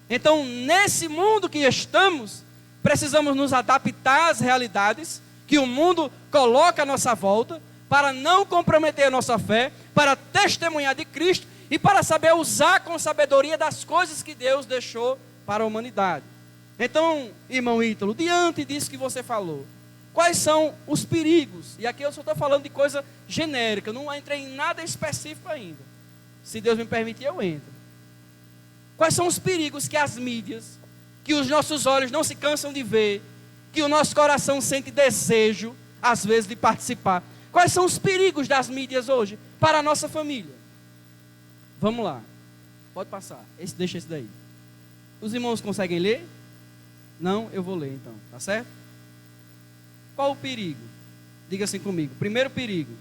Então, nesse mundo que estamos, precisamos nos adaptar às realidades que o mundo coloca à nossa volta, para não comprometer a nossa fé, para testemunhar de Cristo e para saber usar com sabedoria das coisas que Deus deixou para a humanidade. Então, irmão Ítalo, diante disso que você falou, quais são os perigos? E aqui eu só estou falando de coisa genérica, não entrei em nada específico ainda. Se Deus me permitir, eu entro. Quais são os perigos que as mídias, que os nossos olhos não se cansam de ver, que o nosso coração sente desejo, às vezes, de participar? Quais são os perigos das mídias hoje para a nossa família? Vamos lá. Pode passar. Deixa esse daí. Os irmãos conseguem ler? Não? Eu vou ler então. Tá certo? Qual o perigo? Diga assim comigo. Primeiro perigo: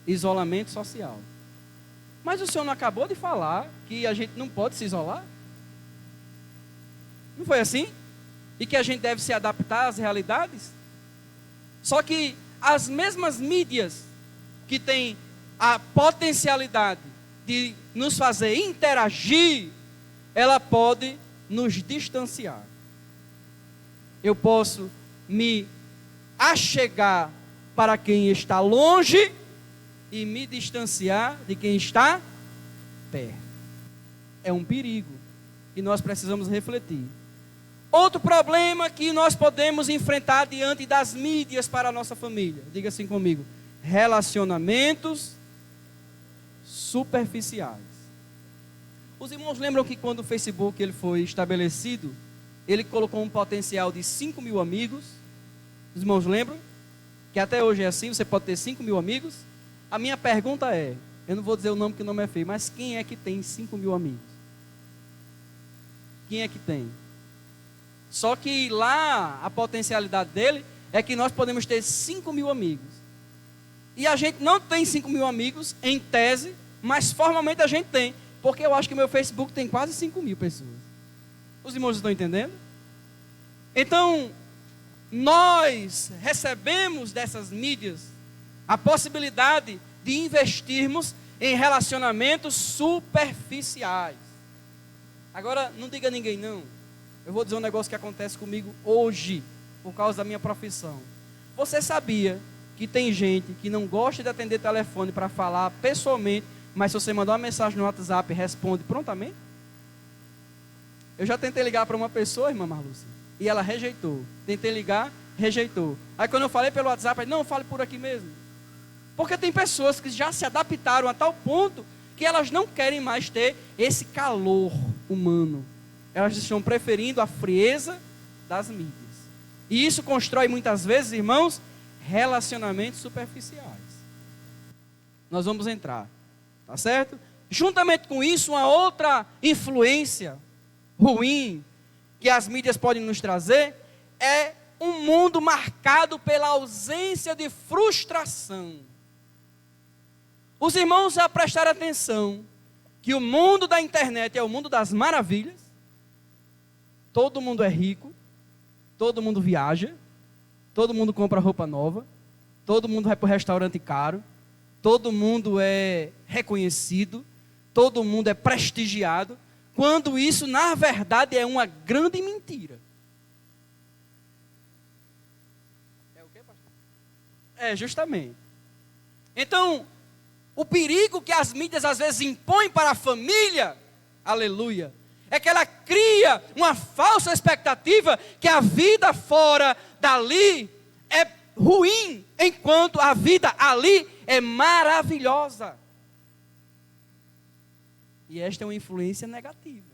isolamento social. Mas o senhor não acabou de falar que a gente não pode se isolar? Não foi assim? E que a gente deve se adaptar às realidades? Só que as mesmas mídias que têm a potencialidade de nos fazer interagir, ela pode nos distanciar. Eu posso me achegar para quem está longe e me distanciar de quem está perto. É um perigo e nós precisamos refletir. Outro problema que nós podemos enfrentar diante das mídias para a nossa família, diga assim comigo: relacionamentos superficiais. Os irmãos lembram que quando o Facebook ele foi estabelecido, ele colocou um potencial de 5 mil amigos? Os irmãos lembram? Que até hoje é assim, você pode ter 5 mil amigos? A minha pergunta é, eu não vou dizer o nome que o nome é feio, mas quem é que tem 5 mil amigos? Quem é que tem? Só que lá, a potencialidade dele é que nós podemos ter 5 mil amigos. E a gente não tem 5 mil amigos, em tese, mas formalmente a gente tem. Porque eu acho que o meu Facebook tem quase 5 mil pessoas. Os irmãos estão entendendo? Então, nós recebemos dessas mídias a possibilidade de investirmos em relacionamentos superficiais. Agora, não diga a ninguém não. Eu vou dizer um negócio que acontece comigo hoje, por causa da minha profissão. Você sabia que tem gente que não gosta de atender telefone para falar pessoalmente, mas se você mandar uma mensagem no WhatsApp, responde prontamente? Eu já tentei ligar para uma pessoa, irmã Marlúcia, e ela rejeitou. Tentei ligar, rejeitou. Aí quando eu falei pelo WhatsApp, ela, não, fale por aqui mesmo. Porque tem pessoas que já se adaptaram a tal ponto que elas não querem mais ter esse calor humano. Elas estão preferindo a frieza das mídias. E isso constrói muitas vezes, irmãos, relacionamentos superficiais. Nós vamos entrar, tá certo? Juntamente com isso, uma outra influência ruim que as mídias podem nos trazer é um mundo marcado pela ausência de frustração. Os irmãos já prestaram atenção que o mundo da internet é o mundo das maravilhas. Todo mundo é rico, todo mundo viaja, todo mundo compra roupa nova, todo mundo vai para o restaurante caro, todo mundo é reconhecido, todo mundo é prestigiado, quando isso na verdade é uma grande mentira. É o quê, pastor? É, justamente. Então, o perigo que as mídias às vezes impõem para a família, aleluia, é que ela cria uma falsa expectativa que a vida fora dali é ruim, enquanto a vida ali é maravilhosa. E esta é uma influência negativa.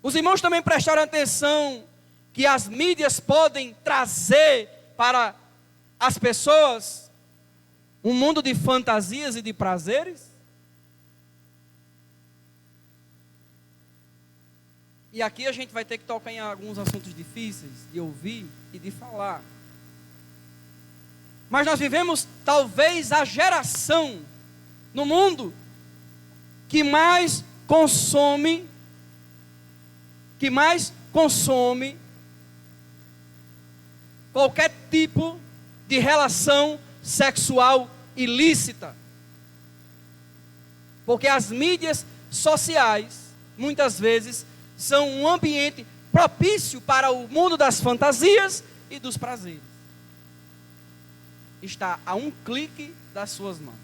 Os irmãos também prestaram atenção que as mídias podem trazer para as pessoas um mundo de fantasias e de prazeres? E aqui a gente vai ter que tocar em alguns assuntos difíceis de ouvir e de falar. Mas nós vivemos talvez a geração no mundo que mais consome qualquer tipo de relação sexual ilícita. Porque as mídias sociais, muitas vezes, são um ambiente propício para o mundo das fantasias e dos prazeres. Está a um clique das suas mãos.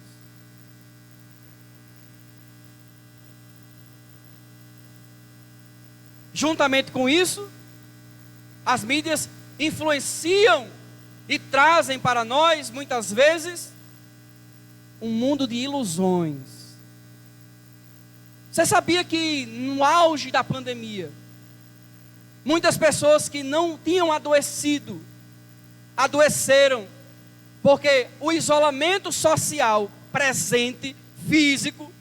Juntamente com isso, as mídias influenciam e trazem para nós, muitas vezes, um mundo de ilusões. Você sabia que no auge da pandemia, muitas pessoas que não tinham adoecido, adoeceram, porque o isolamento social presente, físico,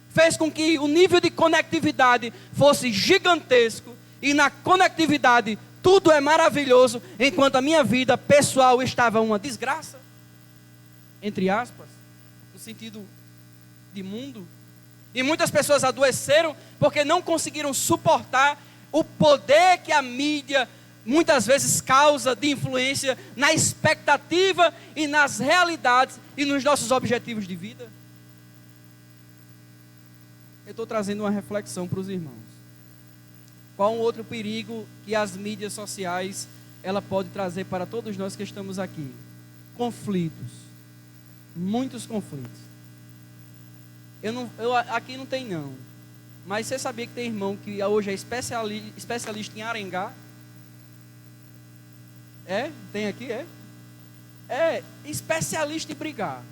fez com que o nível de conectividade fosse gigantesco, e na conectividade tudo é maravilhoso, enquanto a minha vida pessoal estava uma desgraça. entre aspas, no sentido de mundo. E muitas pessoas adoeceram porque não conseguiram suportar o poder que a mídia muitas vezes causa de influência na expectativa e nas realidades e nos nossos objetivos de vida. Eu estou trazendo uma reflexão para os irmãos. Qual um outro perigo que as mídias sociais ela pode trazer para todos nós que estamos aqui? Conflitos. Muitos conflitos. Aqui não tem não. Mas você sabia que tem irmão que hoje é especialista em arengar? É? Tem aqui? É especialista em brigar.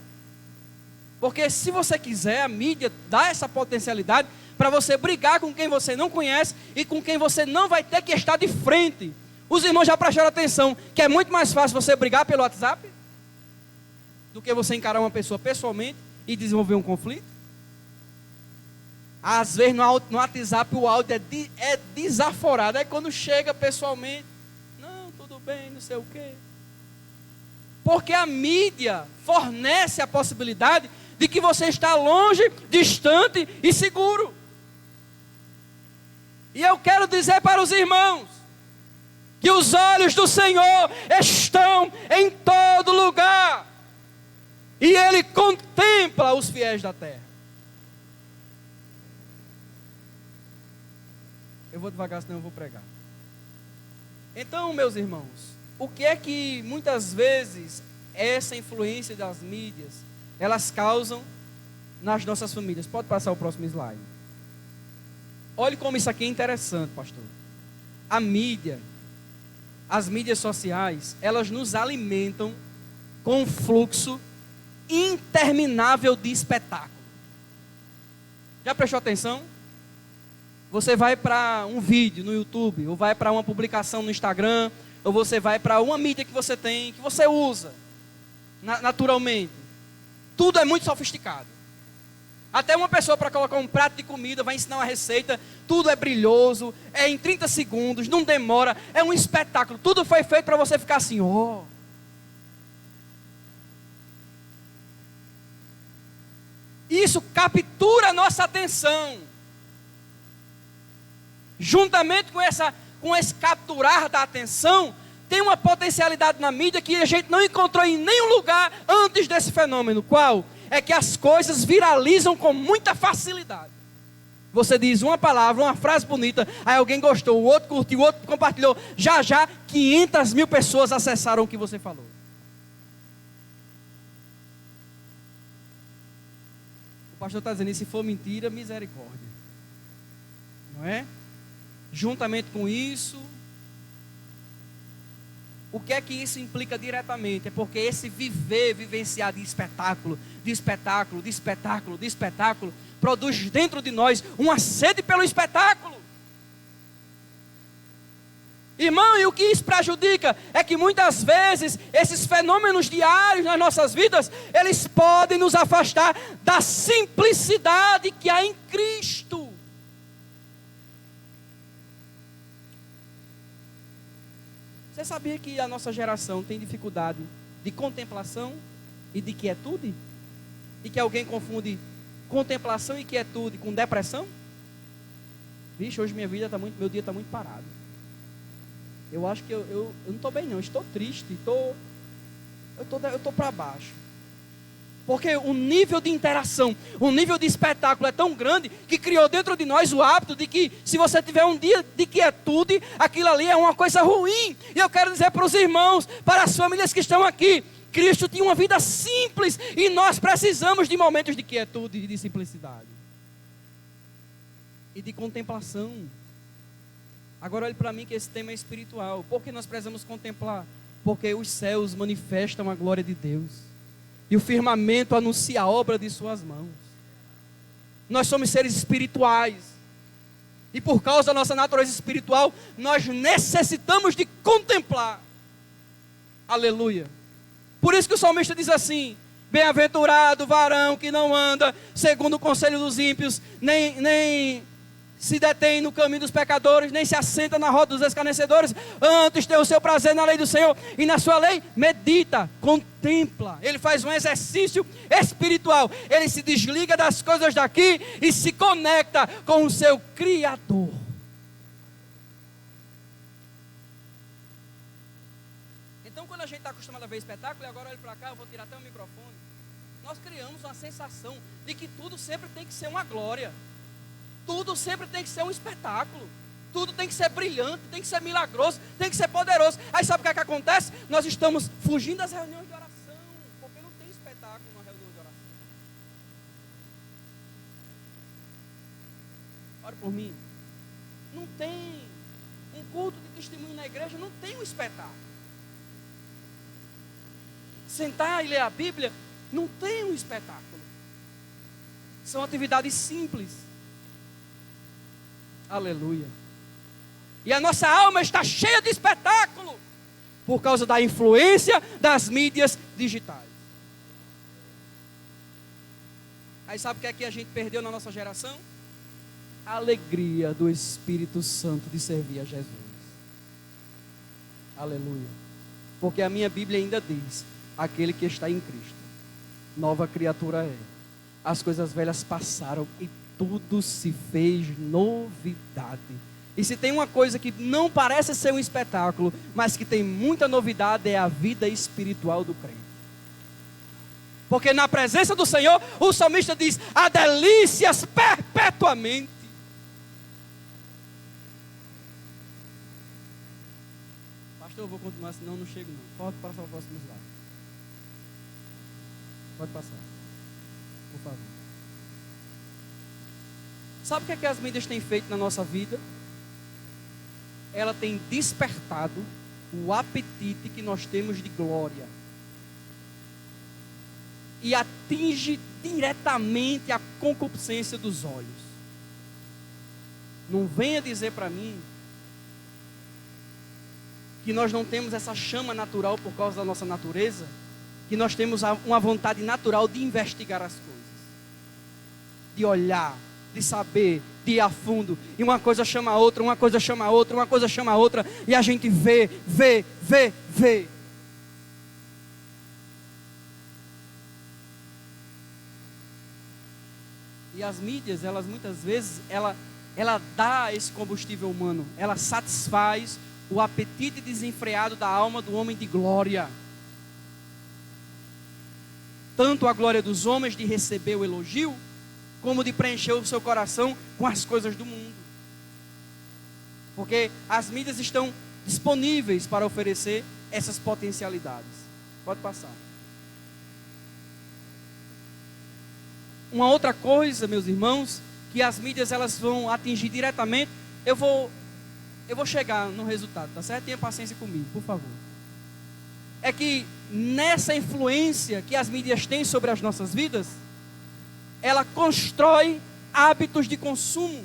Porque se você quiser, a mídia dá essa potencialidade para você brigar com quem você não conhece e com quem você não vai ter que estar de frente. Os irmãos já prestaram atenção que é muito mais fácil você brigar pelo WhatsApp do que você encarar uma pessoa pessoalmente e desenvolver um conflito? Às vezes no WhatsApp o áudio é desaforado. Aí quando chega pessoalmente, não, tudo bem, não sei o quê. Porque a mídia fornece a possibilidade de que você está longe, distante e seguro. E eu quero dizer para os irmãos que os olhos do Senhor estão em todo lugar. E Ele contempla os fiéis da terra. Eu vou devagar, senão eu vou pregar. Então, meus irmãos, o que é que muitas vezes essa influência das mídias, elas causam nas nossas famílias? Pode passar o próximo slide. Olhe como isso aqui é interessante, pastor. A mídia, as mídias sociais, elas nos alimentam com um fluxo interminável de espetáculo. Já prestou atenção? Você vai para um vídeo no YouTube, ou vai para uma publicação no Instagram, ou você vai para uma mídia que você tem, que você usa naturalmente. Tudo é muito sofisticado. Até uma pessoa para colocar um prato de comida, vai ensinar uma receita, tudo é brilhoso, é em 30 segundos, não demora, é um espetáculo. Tudo foi feito para você ficar assim, ó. Isso captura a nossa atenção. Juntamente com esse capturar da atenção, tem uma potencialidade na mídia que a gente não encontrou em nenhum lugar antes desse fenômeno. Qual? É que as coisas viralizam com muita facilidade. Você diz uma palavra, uma frase bonita, aí alguém gostou, o outro curtiu, o outro compartilhou. Já 500 mil pessoas acessaram o que você falou. O pastor está dizendo, e se for mentira, misericórdia. Não é? Juntamente com isso, o que é que isso implica diretamente? É porque esse vivenciar de espetáculo, produz dentro de nós uma sede pelo espetáculo. Irmão, e o que isso prejudica? É que muitas vezes esses fenômenos diários nas nossas vidas, eles podem nos afastar da simplicidade que há em Cristo. Você sabia que a nossa geração tem dificuldade de contemplação e de quietude? E que alguém confunde contemplação e quietude com depressão? Vixe, hoje meu dia está muito parado. Eu acho que eu não estou bem não, estou triste, eu estou para baixo. Porque o nível de interação, o nível de espetáculo é tão grande que criou dentro de nós o hábito de que se você tiver um dia de quietude, aquilo ali é uma coisa ruim. E eu quero dizer para os irmãos, para as famílias que estão aqui, Cristo tinha uma vida simples e nós precisamos de momentos de quietude e de simplicidade. E de contemplação. Agora olhe para mim que esse tema é espiritual. Por que nós precisamos contemplar? Porque os céus manifestam a glória de Deus. E o firmamento anuncia a obra de suas mãos. Nós somos seres espirituais. E por causa da nossa natureza espiritual, nós necessitamos de contemplar. Aleluia. Por isso que o salmista diz assim: bem-aventurado o varão que não anda segundo o conselho dos ímpios, nem se detém no caminho dos pecadores, nem se assenta na roda dos escarnecedores. Antes tem o seu prazer na lei do Senhor, e na sua lei medita, contempla. Ele faz um exercício espiritual. Ele se desliga das coisas daqui e se conecta com o seu Criador. Então, quando a gente está acostumado a ver espetáculo, e agora olho para cá, eu vou tirar até o microfone, nós criamos uma sensação de que tudo sempre tem que ser uma glória. Tudo sempre tem que ser um espetáculo. Tudo tem que ser brilhante, tem que ser milagroso, tem que ser poderoso. Aí sabe o que é que acontece? Nós estamos fugindo das reuniões de oração, porque não tem espetáculo na reunião de oração. Ora por mim. Não tem um culto de testemunho na igreja, não tem um espetáculo. Sentar e ler a Bíblia não tem um espetáculo. São atividades simples. Aleluia. E a nossa alma está cheia de espetáculo por causa da influência das mídias digitais. Aí sabe o que é que a gente perdeu na nossa geração? A alegria do Espírito Santo de servir a Jesus. Aleluia. Porque a minha Bíblia ainda diz: aquele que está em Cristo, nova criatura é. As coisas velhas passaram e tudo se fez novidade. E se tem uma coisa que não parece ser um espetáculo, mas que tem muita novidade, é a vida espiritual do crente. Porque na presença do Senhor, o salmista diz: há delícias perpetuamente. Pastor, eu vou continuar, senão não chego não. Pode passar o próximo slide. Pode passar, por favor. Sabe o que as mídias têm feito na nossa vida? Ela tem despertado o apetite que nós temos de glória. E atinge diretamente a concupiscência dos olhos. Não venha dizer para mim que nós não temos essa chama natural por causa da nossa natureza, que nós temos uma vontade natural de investigar as coisas, de olhar, de saber, de ir a fundo, e uma coisa chama a outra, uma coisa chama a outra, uma coisa chama a outra, e a gente vê. E as mídias, elas muitas vezes, ela dá esse combustível humano, ela satisfaz o apetite desenfreado da alma do homem de glória. Tanto a glória dos homens de receber o elogio, como de preencher o seu coração com as coisas do mundo. Porque as mídias estão disponíveis para oferecer essas potencialidades. Pode passar. Uma outra coisa, meus irmãos, que as mídias elas vão atingir diretamente, eu vou chegar no resultado, tá certo? Tenha paciência comigo, por favor. É que nessa influência que as mídias têm sobre as nossas vidas, ela constrói hábitos de consumo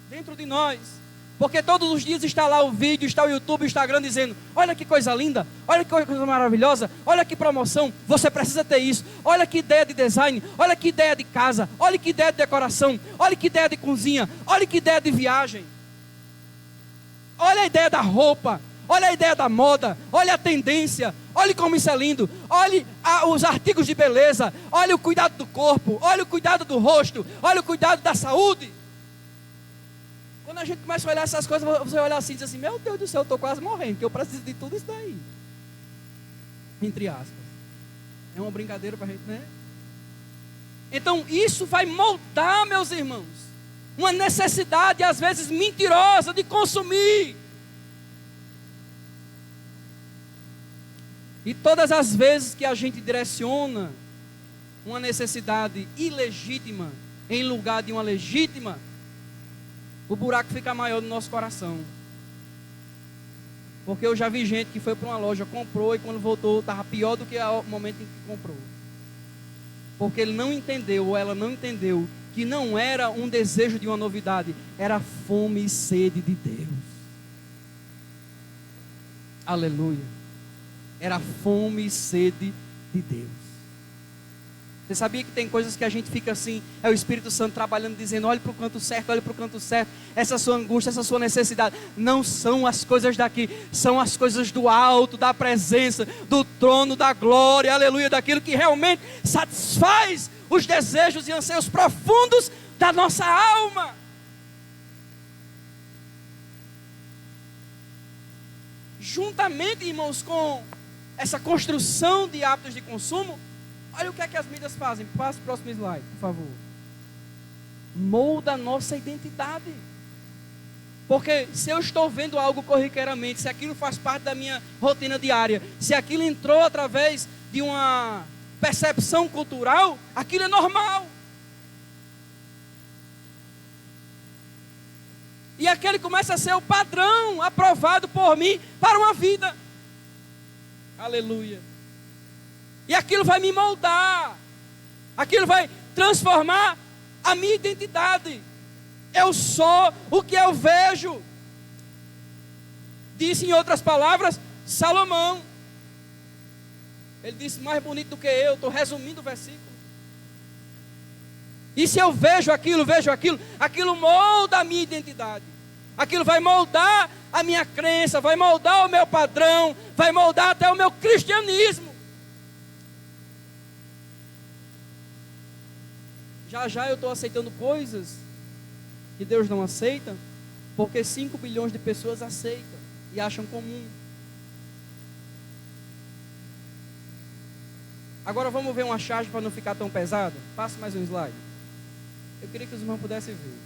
dentro de nós. Porque todos os dias está lá o vídeo, está o YouTube, o Instagram dizendo: olha que coisa linda, olha que coisa maravilhosa, olha que promoção, você precisa ter isso, olha que ideia de design, olha que ideia de casa, olha que ideia de decoração, olha que ideia de cozinha, olha que ideia de viagem, olha a ideia da roupa, olha a ideia da moda, olha a tendência, olha como isso é lindo, olhe os artigos de beleza, olha o cuidado do corpo, olha o cuidado do rosto, olha o cuidado da saúde. Quando a gente começa a olhar essas coisas, você olha assim e diz assim: meu Deus do céu, eu estou quase morrendo, porque eu preciso de tudo isso daí. Entre aspas. É uma brincadeira para a gente, né? Então isso vai moldar, meus irmãos, uma necessidade às vezes mentirosa de consumir. E todas as vezes que a gente direciona uma necessidade ilegítima em lugar de uma legítima, o buraco fica maior no nosso coração. Porque eu já vi gente que foi para uma loja, comprou, e quando voltou estava pior do que o momento em que comprou. Porque ele não entendeu, ou ela não entendeu, que não era um desejo de uma novidade, era fome e sede de Deus. Aleluia. Era fome e sede de Deus. Você sabia que tem coisas que a gente fica assim, é o Espírito Santo trabalhando, dizendo, olhe para o canto certo, olhe para o canto certo, essa sua angústia, essa sua necessidade, não são as coisas daqui, são as coisas do alto, da presença, do trono, da glória, aleluia, daquilo que realmente satisfaz os desejos e anseios profundos da nossa alma. Juntamente, irmãos, com essa construção de hábitos de consumo, olha o que é que as mídias fazem. Passe o próximo slide, por favor. Molda a nossa identidade. Porque se eu estou vendo algo corriqueiramente, se aquilo faz parte da minha rotina diária, se aquilo entrou através de uma percepção cultural, aquilo é normal. E aquele começa a ser o padrão aprovado por mim para uma vida. Aleluia. E aquilo vai me moldar. Aquilo vai transformar a minha identidade. Eu sou o que eu vejo. Disse em outras palavras, Salomão. Ele disse mais bonito do que eu. Estou resumindo o versículo. E se eu vejo aquilo, aquilo molda a minha identidade. Aquilo vai moldar a minha crença, vai moldar o meu padrão, vai moldar até o meu cristianismo. Já eu estou aceitando coisas que Deus não aceita, porque 5 bilhões de pessoas aceitam e acham comum. Agora vamos ver uma charge para não ficar tão pesado. Passe mais um slide. Eu queria que os irmãos pudessem ver.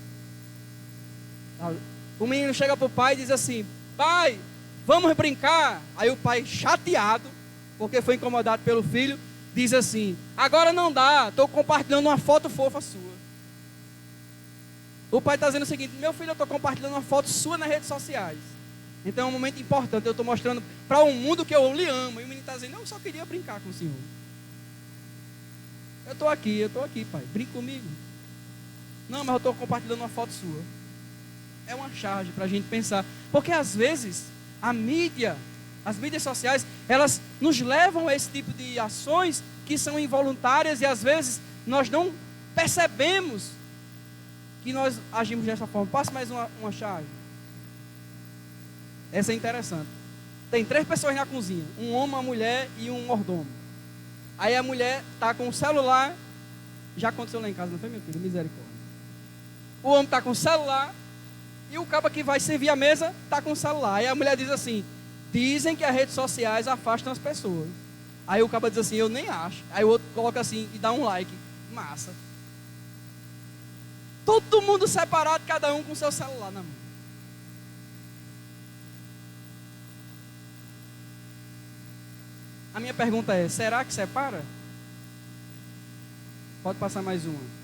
O menino chega para o pai e diz assim: pai, vamos brincar. Aí o pai, chateado, porque foi incomodado pelo filho, diz assim: agora não dá, estou compartilhando uma foto fofa sua. O pai está dizendo o seguinte: meu filho, eu estou compartilhando uma foto sua nas redes sociais. Então é um momento importante, eu estou mostrando para o mundo que eu lhe amo. E o menino está dizendo: eu só queria brincar com o senhor. Eu estou aqui, pai, brinque comigo. Não, mas eu estou compartilhando uma foto sua. É uma charge para a gente pensar. Porque às vezes, as mídias sociais, elas nos levam a esse tipo de ações que são involuntárias e às vezes nós não percebemos que nós agimos dessa forma. Passe mais uma charge. Essa é interessante. Tem 3 pessoas na cozinha, um homem, uma mulher e um mordomo. Aí a mulher está com o celular, já aconteceu lá em casa, não foi, meu filho? Misericórdia. O homem está com o celular e o cabo que vai servir a mesa está com o celular. Aí a mulher diz assim: dizem que as redes sociais afastam as pessoas. Aí o cabo diz assim: eu nem acho. Aí o outro coloca assim e dá um like. Massa. Todo mundo separado, cada um com seu celular na mão. A minha pergunta é: será que separa? Pode passar mais uma.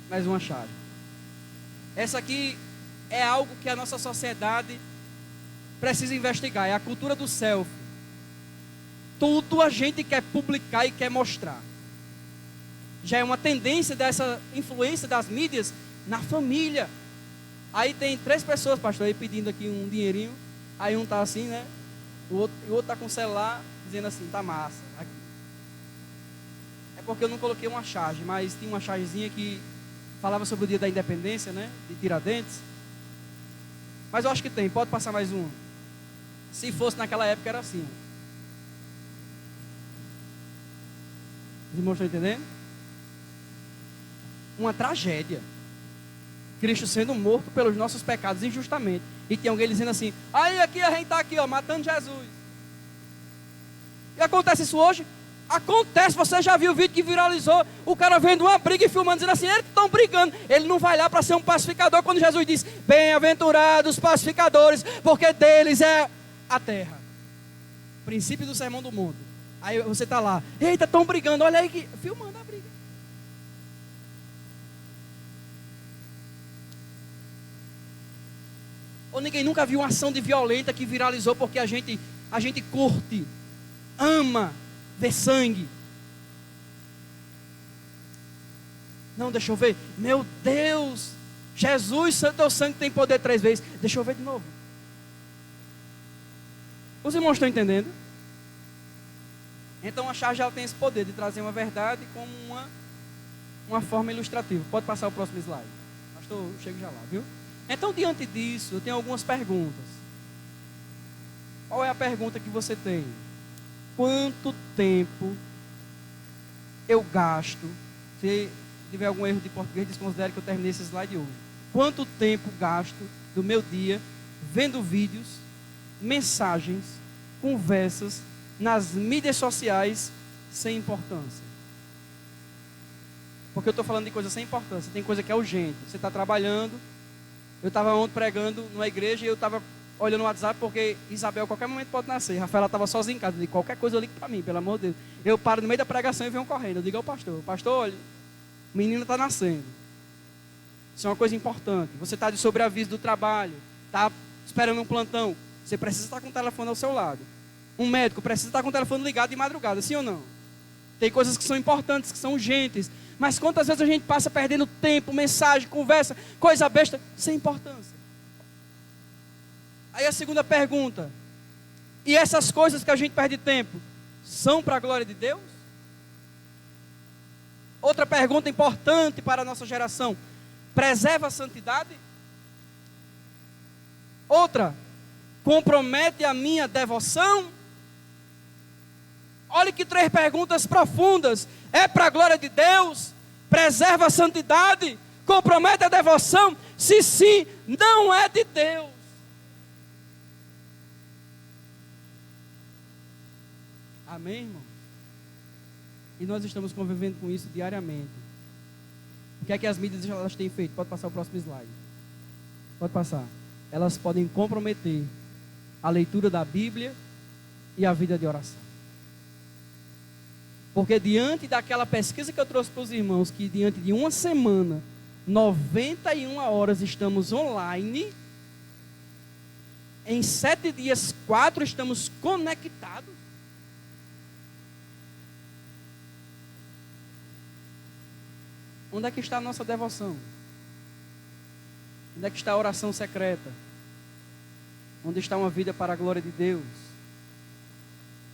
Mais uma chave. Essa aqui é algo que a nossa sociedade precisa investigar. É a cultura do selfie. Tudo a gente quer publicar e quer mostrar. Já é uma tendência dessa influência das mídias na família. Aí tem 3 pessoas, pastor, aí pedindo aqui um dinheirinho. Aí um tá assim, né? O outro tá com o celular dizendo assim: tá massa. Aqui. É porque eu não coloquei uma charge, mas tinha uma chargezinha que falava sobre o dia da independência, né? De Tiradentes. Mas eu acho que tem, pode passar mais uma. Se fosse naquela época era assim. Os irmãos estão entendendo? Uma tragédia. Cristo sendo morto pelos nossos pecados injustamente. E tem alguém dizendo assim: aí aqui a gente está aqui, ó, matando Jesus. E acontece isso hoje? Acontece. Você já viu o vídeo que viralizou? O cara vendo uma briga e filmando, dizendo assim: eles estão brigando. Ele não vai lá para ser um pacificador, quando Jesus diz: bem-aventurados os pacificadores, porque deles é a terra. Princípio do Sermão do Monte. Aí você está lá: eita, estão brigando, olha aí que... filmando a briga. Ou ninguém nunca viu uma ação de violenta que viralizou porque a gente curte, ama ver sangue. Não, deixa eu ver. Meu Deus, Jesus, teu sangue tem poder 3 vezes. Deixa eu ver de novo. Os irmãos estão entendendo? Então a charge ela tem esse poder de trazer uma verdade como uma forma ilustrativa. Pode passar o próximo slide. Pastor, eu chego já lá, viu? Então, diante disso, eu tenho algumas perguntas. Qual é a pergunta que você tem? Quanto tempo eu gasto? Se tiver algum erro de português, desconsidere que eu terminei esse slide hoje. Quanto tempo gasto do meu dia vendo vídeos, mensagens, conversas nas mídias sociais sem importância? Porque eu estou falando de coisa sem importância. Tem coisa que é urgente. Você está trabalhando. Eu estava ontem pregando numa igreja e eu estava olhando o WhatsApp porque Isabel a qualquer momento pode nascer. Rafaela estava sozinha em casa. Eu digo, qualquer coisa liga para mim, pelo amor de Deus. Eu paro no meio da pregação e venho correndo. Eu digo ao pastor, olha, o menino está nascendo. Isso é uma coisa importante. Você está de sobreaviso do trabalho, está esperando um plantão. Você precisa estar com o telefone ao seu lado. Um médico precisa estar com o telefone ligado de madrugada, sim ou não? Tem coisas que são importantes, que são urgentes. Mas quantas vezes a gente passa perdendo tempo, mensagem, conversa, coisa besta, sem importância? Aí a segunda pergunta. E essas coisas que a gente perde tempo, são para a glória de Deus? Outra pergunta importante para a nossa geração. Preserva a santidade? Outra. Compromete a minha devoção? Olha que 3 perguntas profundas. É para a glória de Deus? Preserva a santidade? Compromete a devoção? Se sim, não é de Deus. Amém, irmão? E nós estamos convivendo com isso diariamente. O que é que as mídias elas têm feito? Pode passar o próximo slide. Pode passar. Elas podem comprometer a leitura da Bíblia e a vida de oração. Porque diante daquela pesquisa que eu trouxe para os irmãos, que diante de uma semana, 91 horas estamos online, em 7 dias, 4 estamos conectados. Onde é que está a nossa devoção? Onde é que está a oração secreta? Onde está uma vida para a glória de Deus?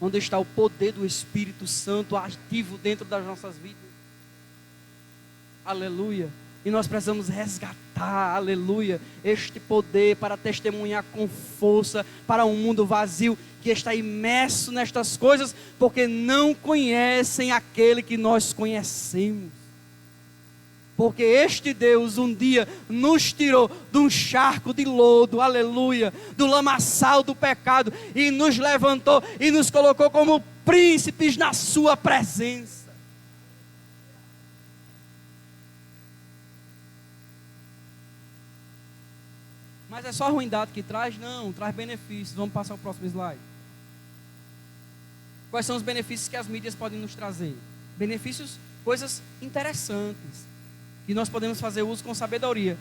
Onde está o poder do Espírito Santo ativo dentro das nossas vidas? Aleluia. E nós precisamos resgatar, aleluia, este poder para testemunhar com força para um mundo vazio que está imerso nestas coisas, porque não conhecem aquele que nós conhecemos. Porque este Deus um dia nos tirou de um charco de lodo, aleluia, do lamaçal do pecado, e nos levantou e nos colocou como príncipes na sua presença. Mas é só ruindade que traz? Não, traz benefícios. Vamos passar o próximo slide. Quais são os benefícios que as mídias podem nos trazer? Benefícios, coisas interessantes, que nós podemos fazer uso com sabedoria.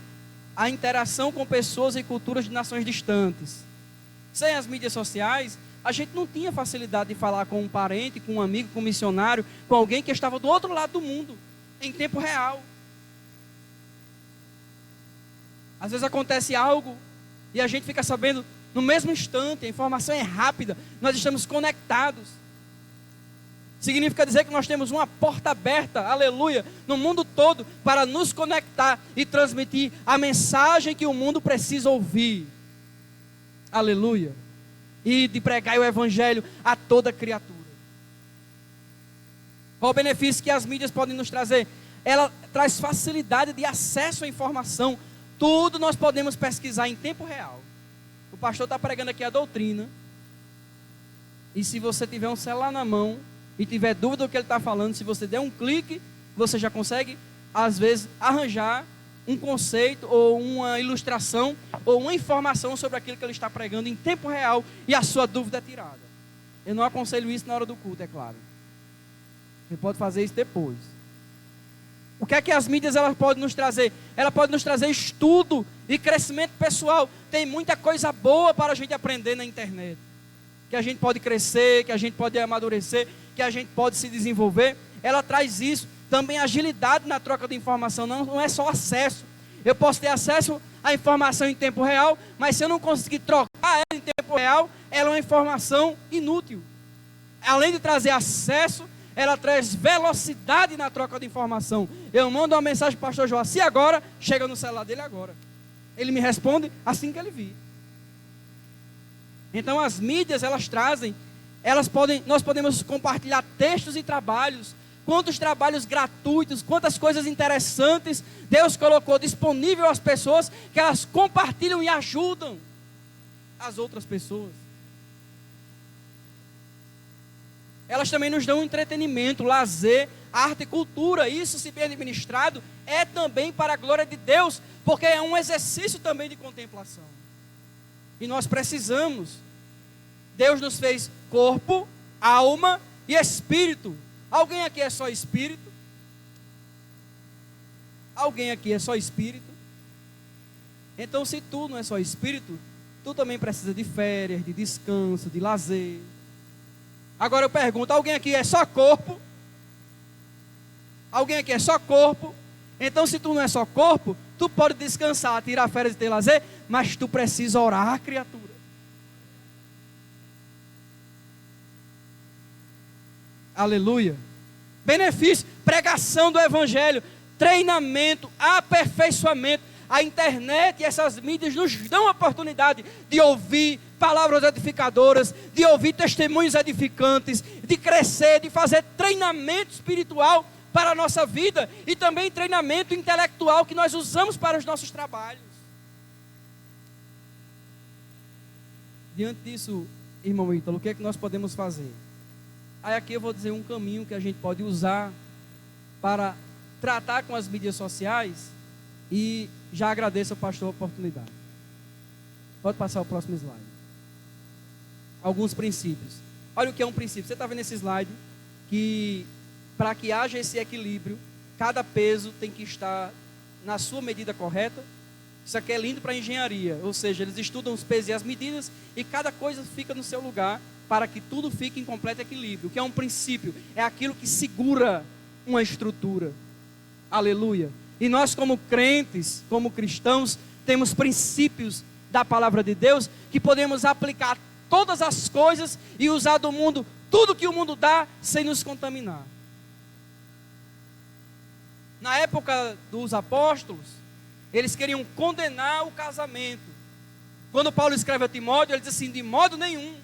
A interação com pessoas e culturas de nações distantes. Sem as mídias sociais, a gente não tinha facilidade de falar com um parente, com um amigo, com um missionário, com alguém que estava do outro lado do mundo, em tempo real. Às vezes acontece algo e a gente fica sabendo no mesmo instante, a informação é rápida, nós estamos conectados. Significa dizer que nós temos uma porta aberta, aleluia, no mundo todo, para nos conectar e transmitir a mensagem que o mundo precisa ouvir. Aleluia. E de pregar o evangelho a toda criatura. Qual o benefício que as mídias podem nos trazer? Ela traz facilidade de acesso à informação. Tudo nós podemos pesquisar em tempo real. O pastor está pregando aqui a doutrina. E se você tiver um celular na mão e tiver dúvida do que ele está falando, se você der um clique, você já consegue, às vezes, arranjar um conceito, ou uma ilustração, ou uma informação sobre aquilo que ele está pregando em tempo real, e a sua dúvida é tirada. Eu não aconselho isso na hora do culto, é claro. Você pode fazer isso depois. O que é que as mídias elas podem nos trazer? Ela pode nos trazer estudo e crescimento pessoal. Tem muita coisa boa para a gente aprender na internet. Que a gente pode crescer, que a gente pode amadurecer, que a gente pode se desenvolver. Ela traz isso, também agilidade na troca de informação, não é só acesso. Eu posso ter acesso à informação em tempo real, mas se eu não conseguir trocar ela em tempo real, ela é uma informação inútil. além de trazer acesso, ela traz velocidade na troca de informação. Eu mando uma mensagem para o pastor Joaci agora, chega no celular dele agora. Ele me responde assim que ele vir. Então as mídias, elas trazem, nós podemos compartilhar textos e trabalhos. Quantos trabalhos gratuitos, quantas coisas interessantes Deus colocou disponível às pessoas, que elas compartilham e ajudam as outras pessoas. Elas também nos dão entretenimento, lazer, arte e cultura. Isso, se bem administrado, é também para a glória de Deus, porque é um exercício também de contemplação. E nós precisamos. Deus nos fez corpo, alma e espírito. Alguém aqui é só espírito? Alguém aqui é só espírito? Então, se tu não é só espírito, tu também precisa de férias, de descanso, de lazer. Agora eu pergunto, alguém aqui é só corpo? Alguém aqui é só corpo? Então, se tu não é só corpo, tu pode descansar, tirar férias e ter lazer, mas tu precisa orar, criatura. Aleluia. Benefício, pregação do evangelho, treinamento, aperfeiçoamento. A internet e essas mídias nos dão a oportunidade de ouvir palavras edificadoras, de ouvir testemunhos edificantes, de crescer, de fazer treinamento espiritual para a nossa vida e também treinamento intelectual que nós usamos para os nossos trabalhos. Diante disso, irmão Ítalo, o que é que nós podemos fazer? Aí aqui eu vou dizer um caminho que a gente pode usar para tratar com as mídias sociais e já agradeço ao pastor a oportunidade. Pode passar o próximo slide. Alguns princípios. Olha o que é um princípio. Você está vendo esse slide? Que para que haja esse equilíbrio, cada peso tem que estar na sua medida correta. Isso aqui é lindo para a engenharia. Ou seja, eles estudam os pesos e as medidas e cada coisa fica no seu lugar para que tudo fique em completo equilíbrio. O que é um princípio? É aquilo que segura uma estrutura. Aleluia. E nós, como crentes, como cristãos, temos princípios da palavra de Deus que podemos aplicar a todas as coisas e usar do mundo tudo que o mundo dá sem nos contaminar. Na época dos apóstolos, eles queriam condenar o casamento. Quando Paulo escreve a Timóteo, ele diz assim: de modo nenhum.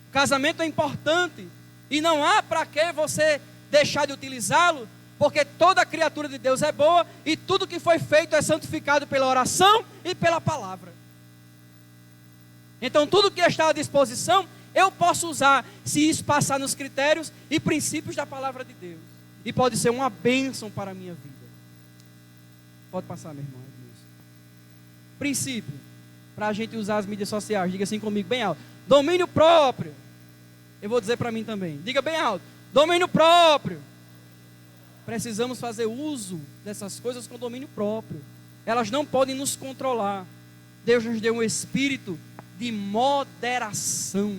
O casamento é importante e não há para que você deixar de utilizá-lo, porque toda criatura de Deus é boa e tudo que foi feito é santificado pela oração e pela palavra. Então tudo que está à disposição eu posso usar, se isso passar nos critérios e princípios da palavra de Deus, e pode ser uma bênção para a minha vida. Pode passar, meu irmão. Princípio para a gente usar as mídias sociais. Diga assim comigo bem alto: domínio próprio. Eu vou dizer para mim também, diga bem alto: domínio próprio. Precisamos fazer uso dessas coisas com domínio próprio. Elas não podem nos controlar. Deus nos deu um espírito de moderação.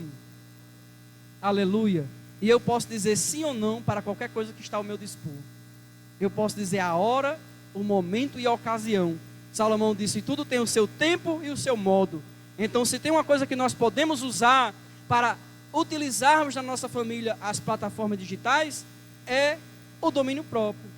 Aleluia. E eu posso dizer sim ou não para qualquer coisa que está ao meu dispor. Eu posso dizer a hora, o momento e a ocasião. Salomão disse: tudo tem o seu tempo e o seu modo. Então, se tem uma coisa que nós podemos usar para utilizarmos na nossa família as plataformas digitais, é o domínio próprio.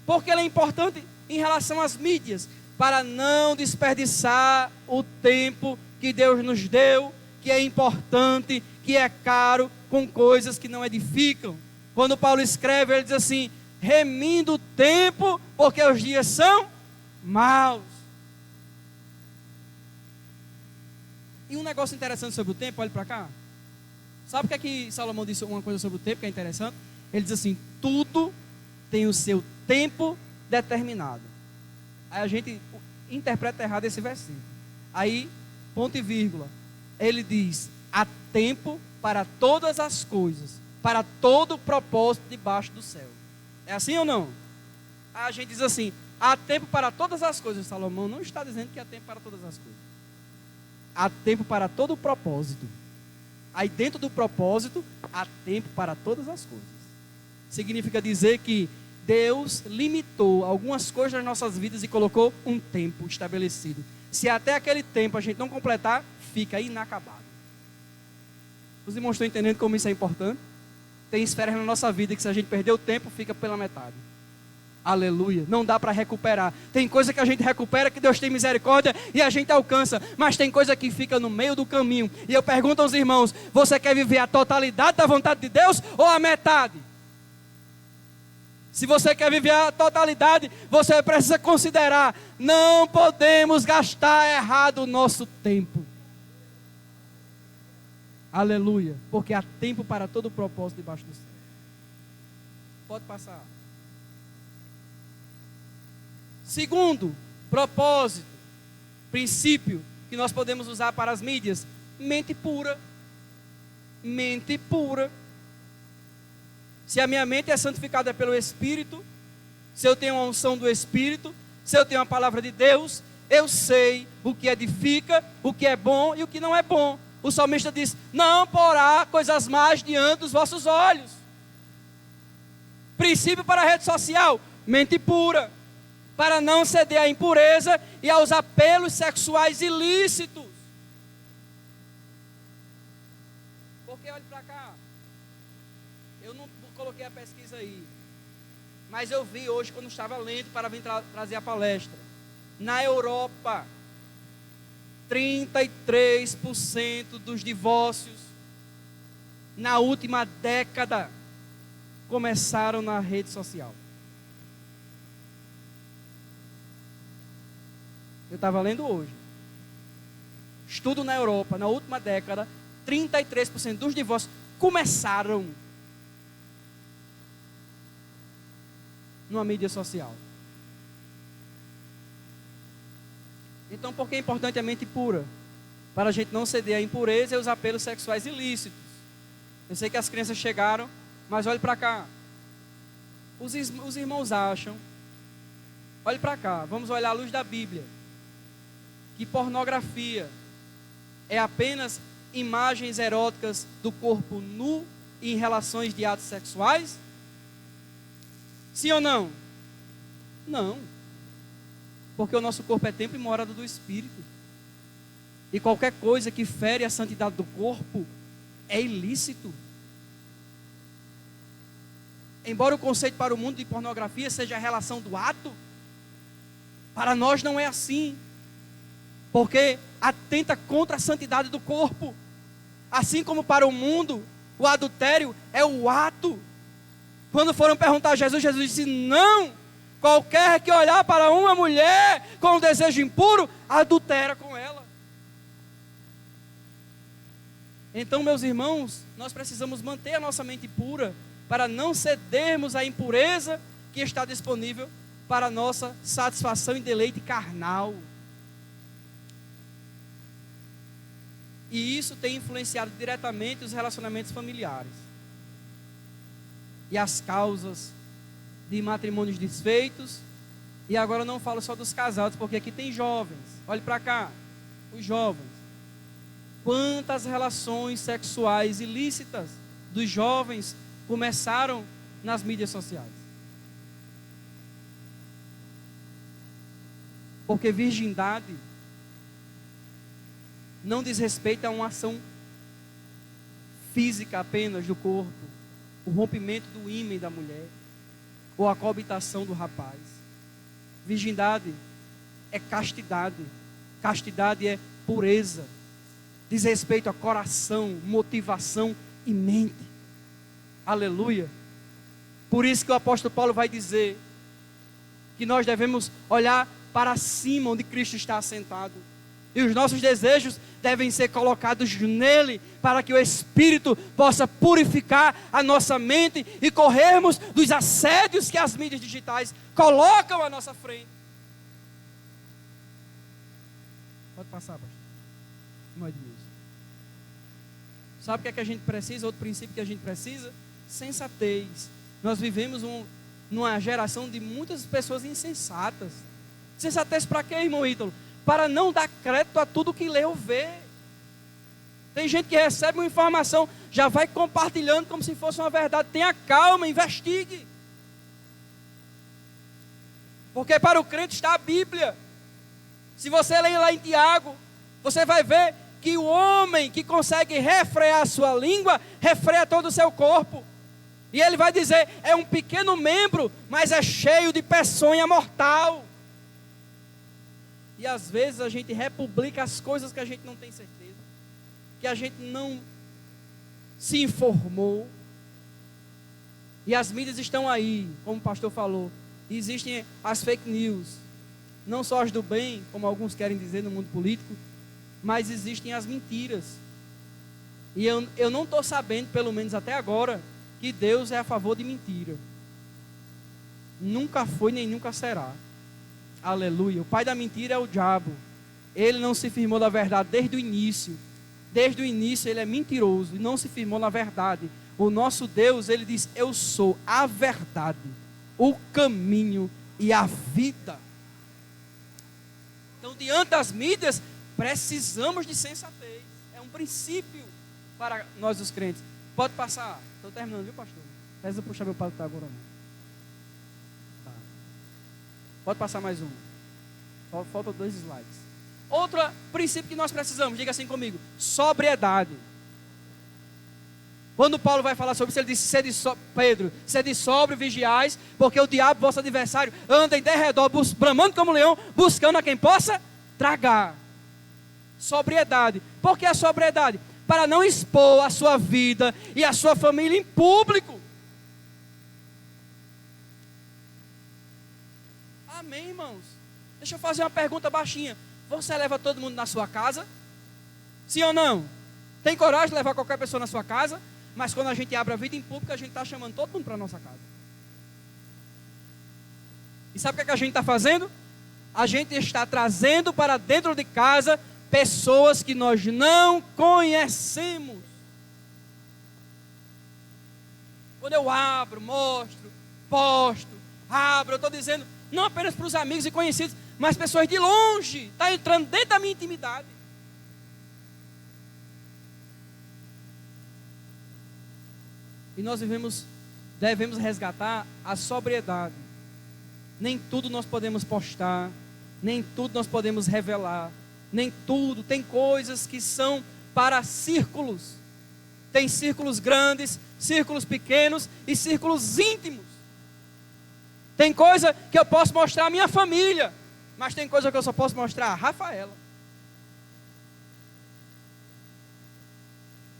Porque ele é importante em relação às mídias, para não desperdiçar o tempo que Deus nos deu, que é importante, que é caro, com coisas que não edificam. Quando Paulo escreve, ele diz assim: remindo o tempo, porque os dias são maus. E um negócio interessante sobre o tempo, olha para cá. Sabe o que é que Salomão disse uma coisa sobre o tempo que é interessante? Ele diz assim: tudo tem o seu tempo determinado. Aí a gente interpreta errado esse versículo. Aí, ponto e vírgula, ele diz: há tempo para todas as coisas, para todo propósito debaixo do céu. É assim ou não? Aí a gente diz assim: há tempo para todas as coisas. Salomão não está dizendo que há tempo para todas as coisas. Há tempo para todo o propósito. Aí dentro do propósito, há tempo para todas as coisas. Significa dizer que Deus limitou algumas coisas nas nossas vidas e colocou um tempo estabelecido. Se até aquele tempo a gente não completar, fica inacabado. Os irmãos estão entendendo como isso é importante? Tem esferas na nossa vida que se a gente perder o tempo, fica pela metade. Aleluia. Não dá para recuperar. Tem coisa que a gente recupera, que Deus tem misericórdia e a gente alcança. Mas tem coisa que fica no meio do caminho. E eu pergunto aos irmãos, você quer viver a totalidade da vontade de Deus ou a metade? Se você quer viver a totalidade, você precisa considerar, não podemos gastar errado o nosso tempo. Aleluia. Porque há tempo para todo o propósito debaixo do céu. Pode passar. Segundo propósito, princípio que nós podemos usar para as mídias, mente pura. Mente pura. Se a minha mente é santificada pelo Espírito, se eu tenho a unção do Espírito, se eu tenho a palavra de Deus, eu sei o que edifica, o que é bom e o que não é bom. O salmista diz, não porá coisas más diante dos vossos olhos. Princípio para a rede social, mente pura. Para não ceder à impureza e aos apelos sexuais ilícitos. Porque olhe para cá. Eu não coloquei a pesquisa aí. Mas eu vi hoje quando estava lendo para vir trazer a palestra. Na Europa, 33% dos divórcios na última década começaram na rede social. Eu estava lendo hoje. Estudo na Europa, na última década, 33% dos divórcios começaram numa mídia social. Então, por que é importante a mente pura? Para a gente não ceder à impureza e aos apelos sexuais ilícitos. Eu sei que as crianças chegaram, mas olhe para cá. Os irmãos acham, olhe para cá, vamos olhar à luz da Bíblia, que pornografia é apenas imagens eróticas do corpo nu em relações de atos sexuais? Sim ou não? Não. Porque o nosso corpo é templo e morada do Espírito. E qualquer coisa que fere a santidade do corpo é ilícito. Embora o conceito para o mundo de pornografia seja a relação do ato, para nós não é assim. Porque atenta contra a santidade do corpo. Assim como para o mundo, o adultério é o ato. Quando foram perguntar a Jesus, Jesus disse, não, qualquer que olhar para uma mulher com um desejo impuro, adultera com ela. Então, meus irmãos, nós precisamos manter a nossa mente pura, para não cedermos à impureza que está disponível para a nossa satisfação e deleite carnal. E isso tem influenciado diretamente os relacionamentos familiares. E as causas de matrimônios desfeitos. E agora eu não falo só dos casados, porque aqui tem jovens. Olhe para cá, os jovens. Quantas relações sexuais ilícitas dos jovens começaram nas mídias sociais? Porque virgindade não diz respeito a uma ação física apenas do corpo, o rompimento do ímen da mulher, ou a coabitação do rapaz. Virgindade é castidade, castidade é pureza, diz respeito a coração, motivação e mente. Aleluia. Por isso que o apóstolo Paulo vai dizer que nós devemos olhar para cima onde Cristo está assentado. E os nossos desejos devem ser colocados nele, para que o Espírito possa purificar a nossa mente e corrermos dos assédios que as mídias digitais colocam à nossa frente. Pode passar, pastor. Não é Edmilson. Sabe o que é que a gente precisa? Outro princípio que a gente precisa? Sensatez. Nós vivemos numa geração de muitas pessoas insensatas. Sensatez para quê, irmão Ítalo? Para não dar crédito a tudo que lê ou vê. Tem gente que recebe uma informação, já vai compartilhando como se fosse uma verdade. Tenha calma, investigue. Porque para o crente está a Bíblia. Se você ler lá em Tiago, você vai ver que o homem que consegue refrear a sua língua, refreia todo o seu corpo. E ele vai dizer, é um pequeno membro, mas é cheio de peçonha mortal. E às vezes a gente republica as coisas que a gente não tem certeza, que a gente não se informou. E as mídias estão aí, como o pastor falou. E existem as fake news, não só as do bem, como alguns querem dizer no mundo político, mas existem as mentiras. E eu não estou sabendo, pelo menos até agora, que Deus é a favor de mentira. Nunca foi nem nunca será. Aleluia. O pai da mentira é o diabo. Ele não se firmou na verdade desde o início. Desde o início ele é mentiroso e não se firmou na verdade. O nosso Deus, ele diz, eu sou a verdade, o caminho e a vida. Então, diante das mídias, precisamos de sensatez. É um princípio para nós os crentes. Pode passar. Estou terminando, viu, pastor? Não precisa puxar meu paletó agora, não. Tá. Pode passar mais um. Faltam 2 slides. Outro princípio que nós precisamos, diga assim comigo, sobriedade. Quando Paulo vai falar sobre isso, ele diz, Pedro, sede sóbrio, vigiais, porque o diabo, vosso adversário, anda em derredor, bramando como leão, buscando a quem possa tragar. Sobriedade. Por que a sobriedade? Para não expor a sua vida e a sua família em público. Amém, irmãos? Deixa eu fazer uma pergunta baixinha. Você leva todo mundo na sua casa? Sim ou não? Tem coragem de levar qualquer pessoa na sua casa? Mas quando a gente abre a vida em público, a gente está chamando todo mundo para a nossa casa. E sabe o que a gente está fazendo? A gente está trazendo para dentro de casa pessoas que nós não conhecemos. Quando eu abro, mostro, posto, abro, eu estou dizendo, não apenas para os amigos e conhecidos, mas pessoas de longe, está entrando dentro da minha intimidade. E nós devemos resgatar a sobriedade. Nem tudo nós podemos postar, nem tudo nós podemos revelar, nem tudo. Tem coisas que são para círculos. Tem círculos grandes, círculos pequenos e círculos íntimos. Tem coisa que eu posso mostrar à minha família, mas tem coisa que eu só posso mostrar a Rafaela.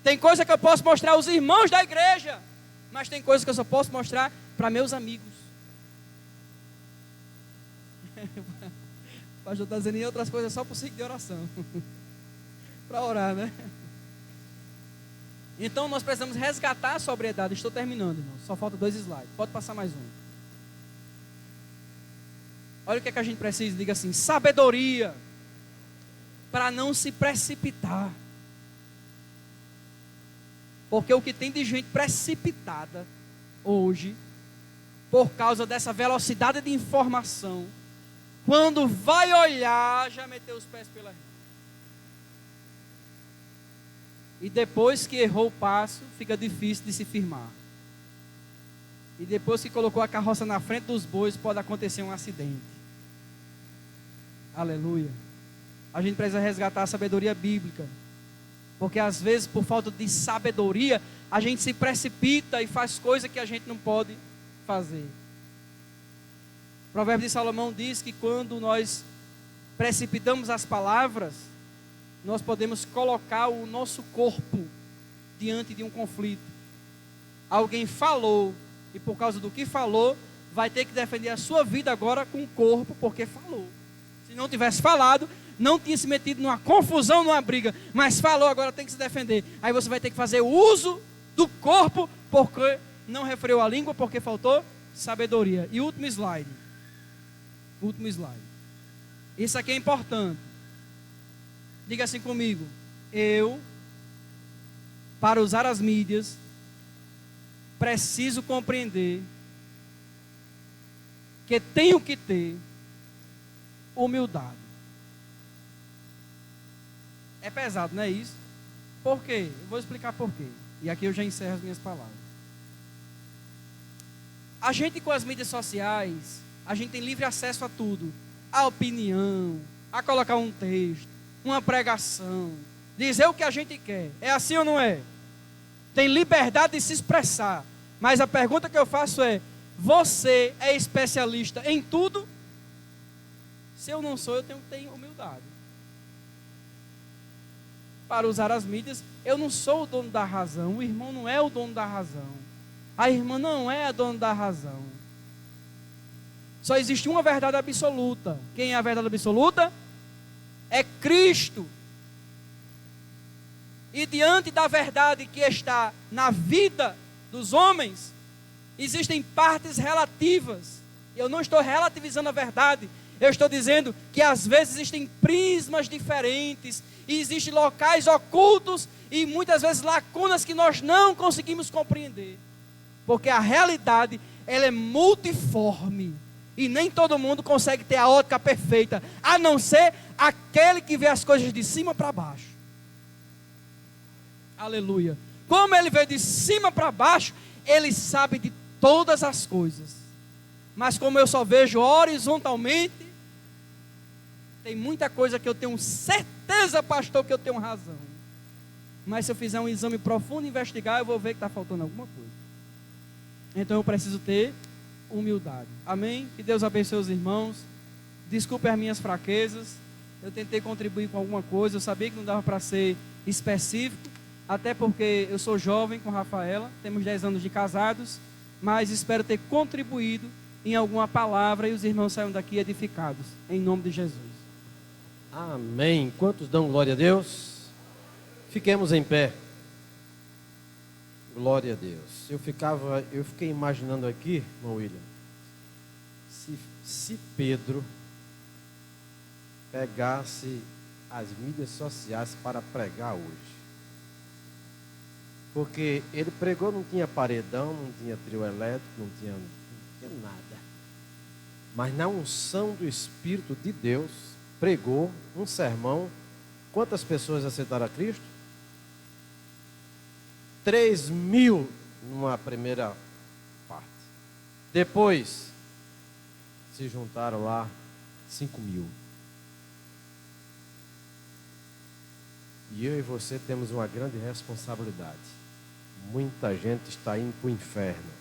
Tem coisa que eu posso mostrar aos irmãos da igreja, mas tem coisa que eu só posso mostrar para meus amigos. O pastor está dizendo em outras coisas só por ciclo de oração. Para orar, né? Então nós precisamos resgatar a sobriedade. Estou terminando, irmão. Só falta 2 slides. Pode passar mais um. Olha o que é que a gente precisa. Diga assim, sabedoria. Para não se precipitar. Porque o que tem de gente precipitada hoje, por causa dessa velocidade de informação, quando vai olhar, já meteu os pés pela rima. E depois que errou o passo, fica difícil de se firmar. E depois que colocou a carroça na frente dos bois, pode acontecer um acidente. Aleluia. A gente precisa resgatar a sabedoria bíblica. Porque às vezes, por falta de sabedoria, a gente se precipita e faz coisas que a gente não pode fazer. O provérbio de Salomão diz que quando nós precipitamos as palavras, nós podemos colocar o nosso corpo diante de um conflito. Alguém falou, e por causa do que falou, vai ter que defender a sua vida agora com o corpo, porque falou. Se não tivesse falado, não tinha se metido numa confusão, numa briga, mas falou, agora tem que se defender. Aí você vai ter que fazer uso do corpo, porque não refreou a língua, porque faltou sabedoria. E último slide. Último slide. Isso aqui é importante. Diga assim comigo. Eu, para usar as mídias, preciso compreender que tenho que ter humildade. É pesado, não é isso? Por quê? Eu vou explicar por quê. E aqui eu já encerro as minhas palavras. A gente com as mídias sociais, a gente tem livre acesso a tudo. A opinião, a colocar um texto, uma pregação, dizer o que a gente quer. É assim ou não é? Tem liberdade de se expressar. Mas a pergunta que eu faço é: você é especialista em tudo? Se eu não sou, eu tenho que ter humildade. Para usar as mídias, eu não sou o dono da razão. O irmão não é o dono da razão. A irmã não é a dona da razão. Só existe uma verdade absoluta. Quem é a verdade absoluta? É Cristo. E diante da verdade que está na vida dos homens, existem partes relativas. Eu não estou relativizando a verdade. Eu estou dizendo que às vezes existem prismas diferentes, e existem locais ocultos e muitas vezes lacunas que nós não conseguimos compreender. Porque a realidade, ela é multiforme. E nem todo mundo consegue ter a ótica perfeita, a não ser aquele que vê as coisas de cima para baixo. Aleluia. Como ele vê de cima para baixo, ele sabe de todas as coisas. Mas como eu só vejo horizontalmente, tem muita coisa que eu tenho certeza, pastor, que eu tenho razão. Mas se eu fizer um exame profundo e investigar, eu vou ver que está faltando alguma coisa. Então eu preciso ter humildade. Amém? Que Deus abençoe os irmãos. Desculpe as minhas fraquezas. Eu tentei contribuir com alguma coisa. Eu sabia que não dava para ser específico. Até porque eu sou jovem com Rafaela. Temos 10 anos de casados. Mas espero ter contribuído em alguma palavra e os irmãos saiam daqui edificados. Em nome de Jesus. Amém. Quantos dão glória a Deus? Fiquemos em pé. Glória a Deus. Eu fiquei imaginando aqui, irmão William, se Pedro pegasse as mídias sociais para pregar hoje. Porque ele pregou, não tinha paredão, não tinha trio elétrico, não tinha nada. Mas na unção do Espírito de Deus, pregou um sermão. Quantas pessoas aceitaram a Cristo? 3.000 numa primeira parte. Depois se juntaram lá 5.000. E eu e você temos uma grande responsabilidade. Muita gente está indo para o inferno.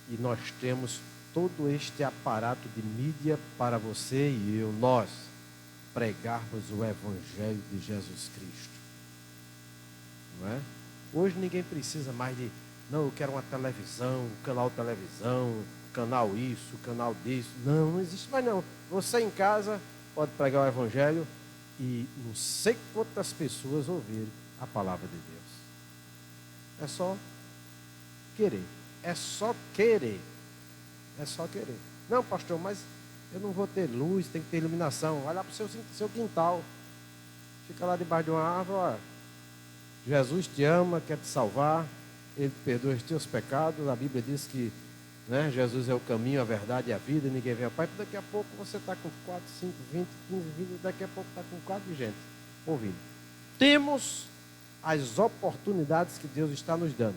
E nós temos todo este aparato de mídia para você e eu, nós, pregarmos o Evangelho de Jesus Cristo. Não é? Hoje ninguém precisa mais de, não, eu quero uma televisão, canal televisão, canal isso, canal disso. Não, não existe mais não. Você em casa pode pregar o Evangelho e não sei quantas pessoas ouvirem a palavra de Deus. É só querer. É só querer. É só querer. Não, pastor, mas eu não vou ter luz, tem que ter iluminação. Vai lá para o seu quintal. Fica lá debaixo de uma árvore, ó. Jesus te ama, quer te salvar. Ele perdoa os teus pecados. A Bíblia diz que, né, Jesus é o caminho, a verdade e a vida. Ninguém vem ao Pai. Daqui a pouco você está com 4, 5, 20, 15, 20. Daqui a pouco está com 4 de gente ouvindo. Temos as oportunidades que Deus está nos dando.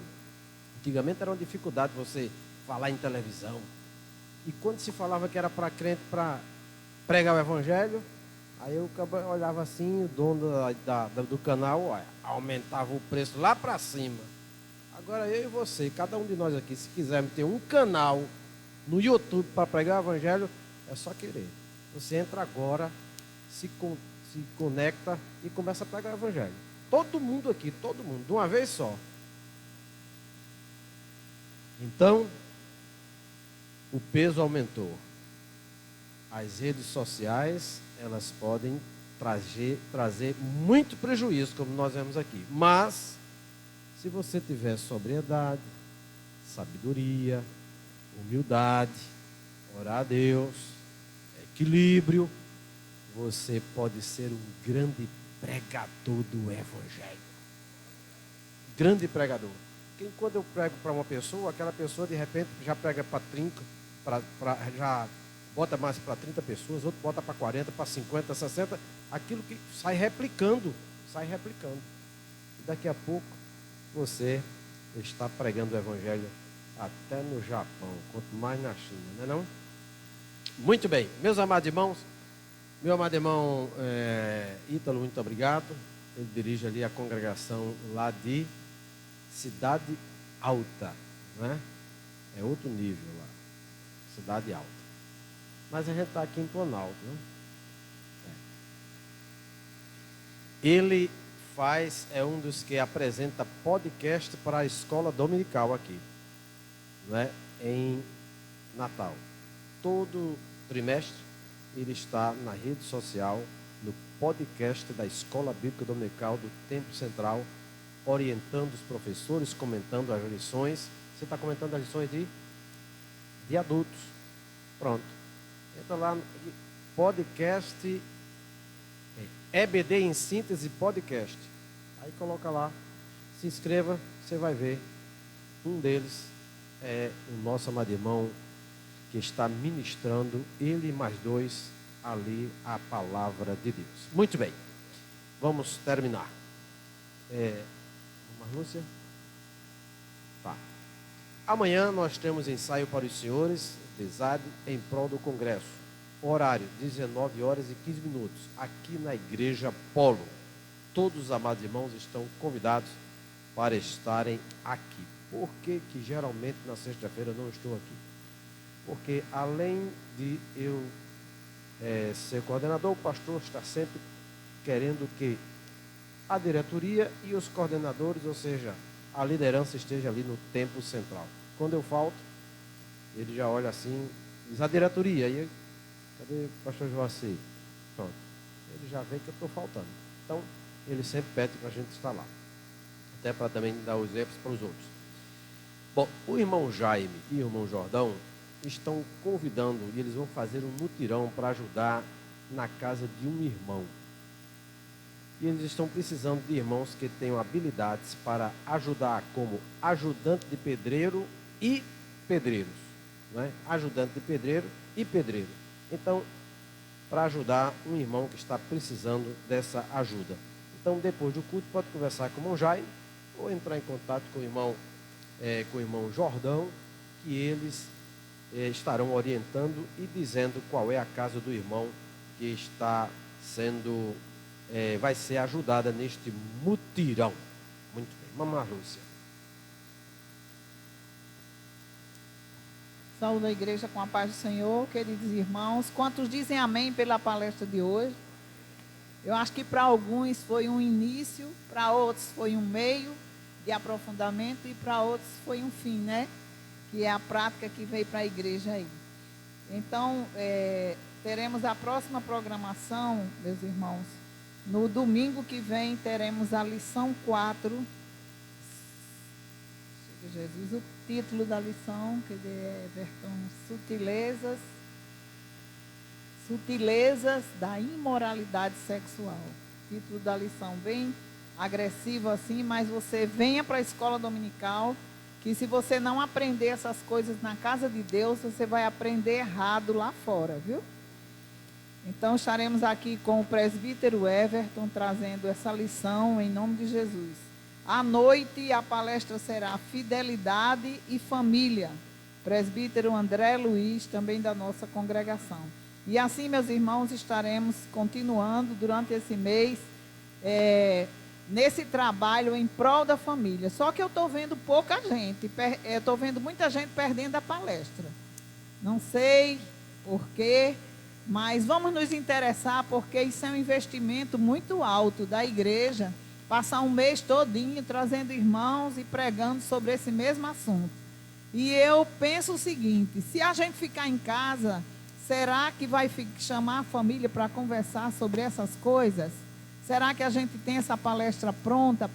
Antigamente era uma dificuldade você falar em televisão. E quando se falava que era para crente, para pregar o Evangelho, aí eu olhava assim, o dono do canal, olha, aumentava o preço lá para cima. Agora eu e você, cada um de nós aqui, se quisermos ter um canal no YouTube para pregar o Evangelho, é só querer. Você entra agora, se conecta e começa a pregar o Evangelho. Todo mundo aqui, todo mundo, de uma vez só. Então, o peso aumentou. As redes sociais, elas podem trazer muito prejuízo, como nós vemos aqui. Mas, se você tiver sobriedade, sabedoria, humildade, orar a Deus, equilíbrio, você pode ser um grande pregador do Evangelho. Grande pregador. Porque quando eu prego para uma pessoa, aquela pessoa de repente já prega para 30, já bota mais para 30 pessoas, outro bota para 40, para 50, 60, aquilo que sai replicando. E daqui a pouco você está pregando o Evangelho até no Japão, quanto mais na China, não é não? Muito bem, meus amados irmãos, meu amado irmão Ítalo, muito obrigado. ele dirige ali a congregação lá de Cidade Alta, né? É outro nível lá, Cidade Alta. Mas a gente está aqui em Planalto, né? Ele é um dos que apresenta podcast para a escola dominical aqui, né? Em Natal. Todo trimestre ele está na rede social, no podcast da Escola Bíblica Dominical do Tempo Central, orientando os professores, comentando as lições. Você está comentando as lições de adultos. Pronto. Entra lá no podcast, EBD em síntese podcast. Aí coloca lá, se inscreva, você vai ver. Um deles é o nosso amado irmão que está ministrando, ele e mais dois, ali a palavra de Deus. Muito bem, vamos terminar. Lúcia? Tá. Amanhã nós temos ensaio para os senhores, pesado, em prol do congresso. Horário, 19 horas e 15 minutos, aqui na Igreja Polo. Todos os amados irmãos estão convidados para estarem aqui. Por que geralmente na sexta-feira eu não estou aqui? Porque além de eu ser coordenador, o pastor está sempre querendo que a diretoria e os coordenadores, ou seja, a liderança esteja ali no tempo central. Quando eu falto, ele já olha assim, diz a diretoria, e cadê o pastor Joacir? Pronto, ele já vê que eu estou faltando. Então, ele sempre pede para a gente estar lá, até para também dar os exemplos para os outros. Bom, o irmão Jaime e o irmão Jordão estão convidando, e eles vão fazer um mutirão para ajudar na casa de um irmão. E eles estão precisando de irmãos que tenham habilidades para ajudar como ajudante de pedreiro e pedreiros. Não é? Ajudante de pedreiro e pedreiro. Então, para ajudar um irmão que está precisando dessa ajuda. Então, depois do culto, pode conversar com o irmão Jaime ou entrar em contato com o irmão Jordão, que eles estarão orientando e dizendo qual é a casa do irmão que está sendo, vai ser ajudada neste mutirão. Muito bem. Mamãe Lúcia. Saúde a igreja com a paz do Senhor, queridos irmãos. Quantos dizem amém pela palestra de hoje? Eu acho que para alguns foi um início, para outros foi um meio de aprofundamento e para outros foi um fim, né? Que é a prática que veio para a igreja aí. Então, teremos a próxima programação, meus irmãos. No domingo que vem teremos a lição 4. Jesus, o título da lição, que é Everton, sutilezas da imoralidade sexual. Título da lição bem agressivo assim, mas você venha para a escola dominical, que se você não aprender essas coisas na casa de Deus, você vai aprender errado lá fora, viu? Então estaremos aqui com o presbítero Everton, trazendo essa lição em nome de Jesus. À noite, a palestra será Fidelidade e Família. Presbítero André Luiz, também da nossa congregação. E assim, meus irmãos, estaremos continuando durante esse mês, nesse trabalho em prol da família. Só que eu estou vendo pouca gente, estou vendo muita gente perdendo a palestra. Não sei porquê, mas vamos nos interessar, porque isso é um investimento muito alto da igreja, passar um mês todinho trazendo irmãos e pregando sobre esse mesmo assunto. E eu penso o seguinte, se a gente ficar em casa, será que vai chamar a família para conversar sobre essas coisas? Será que a gente tem essa palestra pronta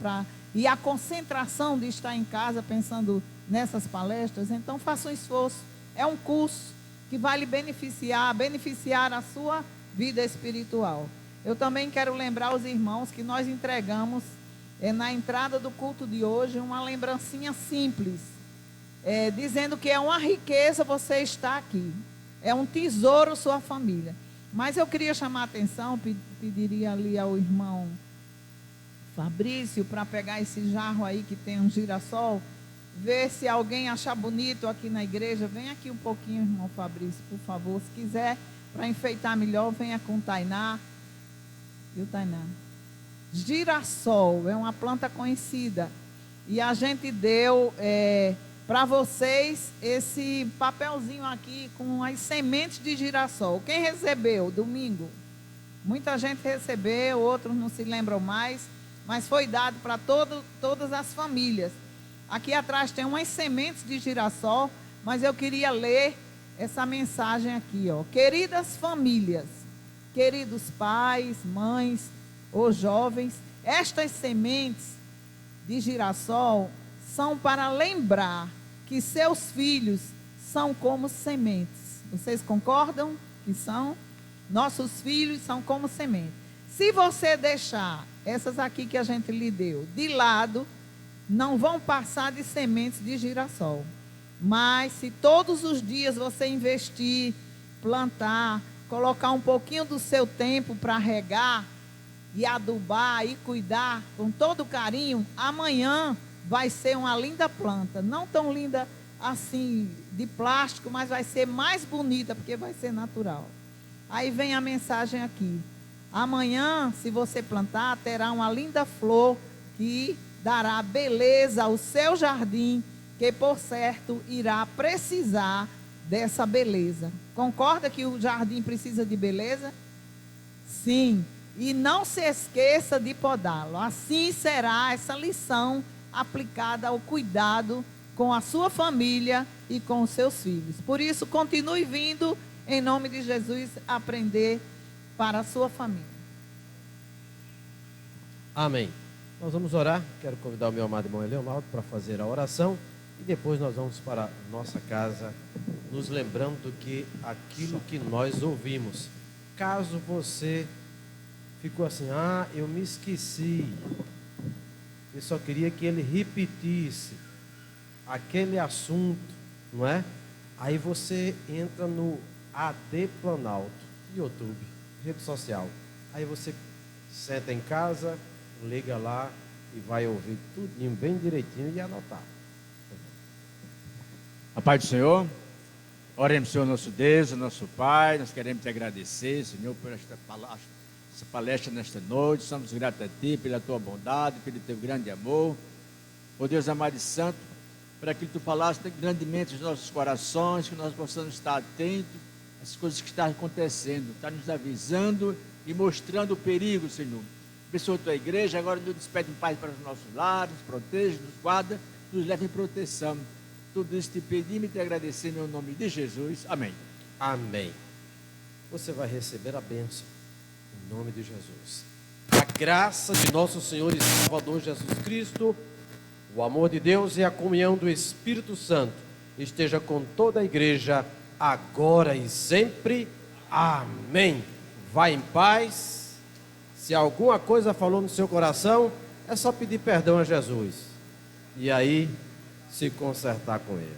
e a concentração de estar em casa pensando nessas palestras? Então faça um esforço. É um curso que vai lhe beneficiar a sua vida espiritual. Eu também quero lembrar os irmãos que nós entregamos na entrada do culto de hoje uma lembrancinha simples, dizendo que é uma riqueza você estar aqui. É um tesouro sua família. Mas eu queria chamar a atenção, pediria ali ao irmão Fabrício para pegar esse jarro aí que tem um girassol, ver se alguém achar bonito aqui na igreja. Vem aqui um pouquinho, irmão Fabrício, por favor. Se quiser, para enfeitar melhor, venha com o Tainá. E o Tainá? girassol, é uma planta conhecida. E a gente deu para vocês esse papelzinho aqui com as sementes de girassol. Quem recebeu domingo? Muita gente recebeu, outros não se lembram mais, mas foi dado para todas as famílias. Aqui atrás tem umas sementes de girassol, mas eu queria ler essa mensagem aqui, ó. Queridas famílias, queridos pais, mães ou jovens, estas sementes de girassol são para lembrar que seus filhos são como sementes. Vocês concordam que são? Nossos filhos são como sementes. Se você deixar essas aqui que a gente lhe deu de lado, não vão passar de sementes de girassol. Mas se todos os dias você investir, plantar, colocar um pouquinho do seu tempo para regar e adubar e cuidar com todo carinho, amanhã vai ser uma linda planta. Não tão linda assim de plástico, mas vai ser mais bonita porque vai ser natural. Aí vem a mensagem aqui. Amanhã, se você plantar, terá uma linda flor que dará beleza ao seu jardim, que por certo irá precisar dessa beleza. Concorda que o jardim precisa de beleza? Sim. E não se esqueça de podá-lo. Assim será essa lição aplicada ao cuidado com a sua família e com os seus filhos. Por isso, continue vindo, em nome de Jesus, aprender para a sua família. Amém. Nós vamos orar. Quero convidar o meu amado irmão Leonardo para fazer a oração. E depois nós vamos para a nossa casa, nos lembrando que aquilo que nós ouvimos. Caso você ficou assim, eu me esqueci. Eu só queria que ele repetisse aquele assunto, não é? Aí você entra no AD Planalto, YouTube, rede social. Aí você senta em casa, liga lá e vai ouvir tudinho bem direitinho e anotar. A paz do Senhor, oremos, Senhor nosso Deus, nosso Pai, nós queremos te agradecer, Senhor, por essa palestra nesta noite. Somos gratos a Ti pela Tua bondade, pelo Teu grande amor. Ó Deus amado e santo, por aquilo que Tu falaste grandemente nos nossos corações, que nós possamos estar atentos às coisas que estão acontecendo, está nos avisando e mostrando o perigo, Senhor. Abençoa a Tua igreja, agora nos despede em paz para os nossos lares, nos proteja, nos guarda, nos leve em proteção. Tudo isso te pedimos e te agradecemos em nome de Jesus. Amém. Amém. Você vai receber a bênção em nome de Jesus. A graça de nosso Senhor e Salvador Jesus Cristo, o amor de Deus e a comunhão do Espírito Santo esteja com toda a igreja, agora e sempre. Amém. Vá em paz. Se alguma coisa falou no seu coração, é só pedir perdão a Jesus. E aí, se consertar com ele.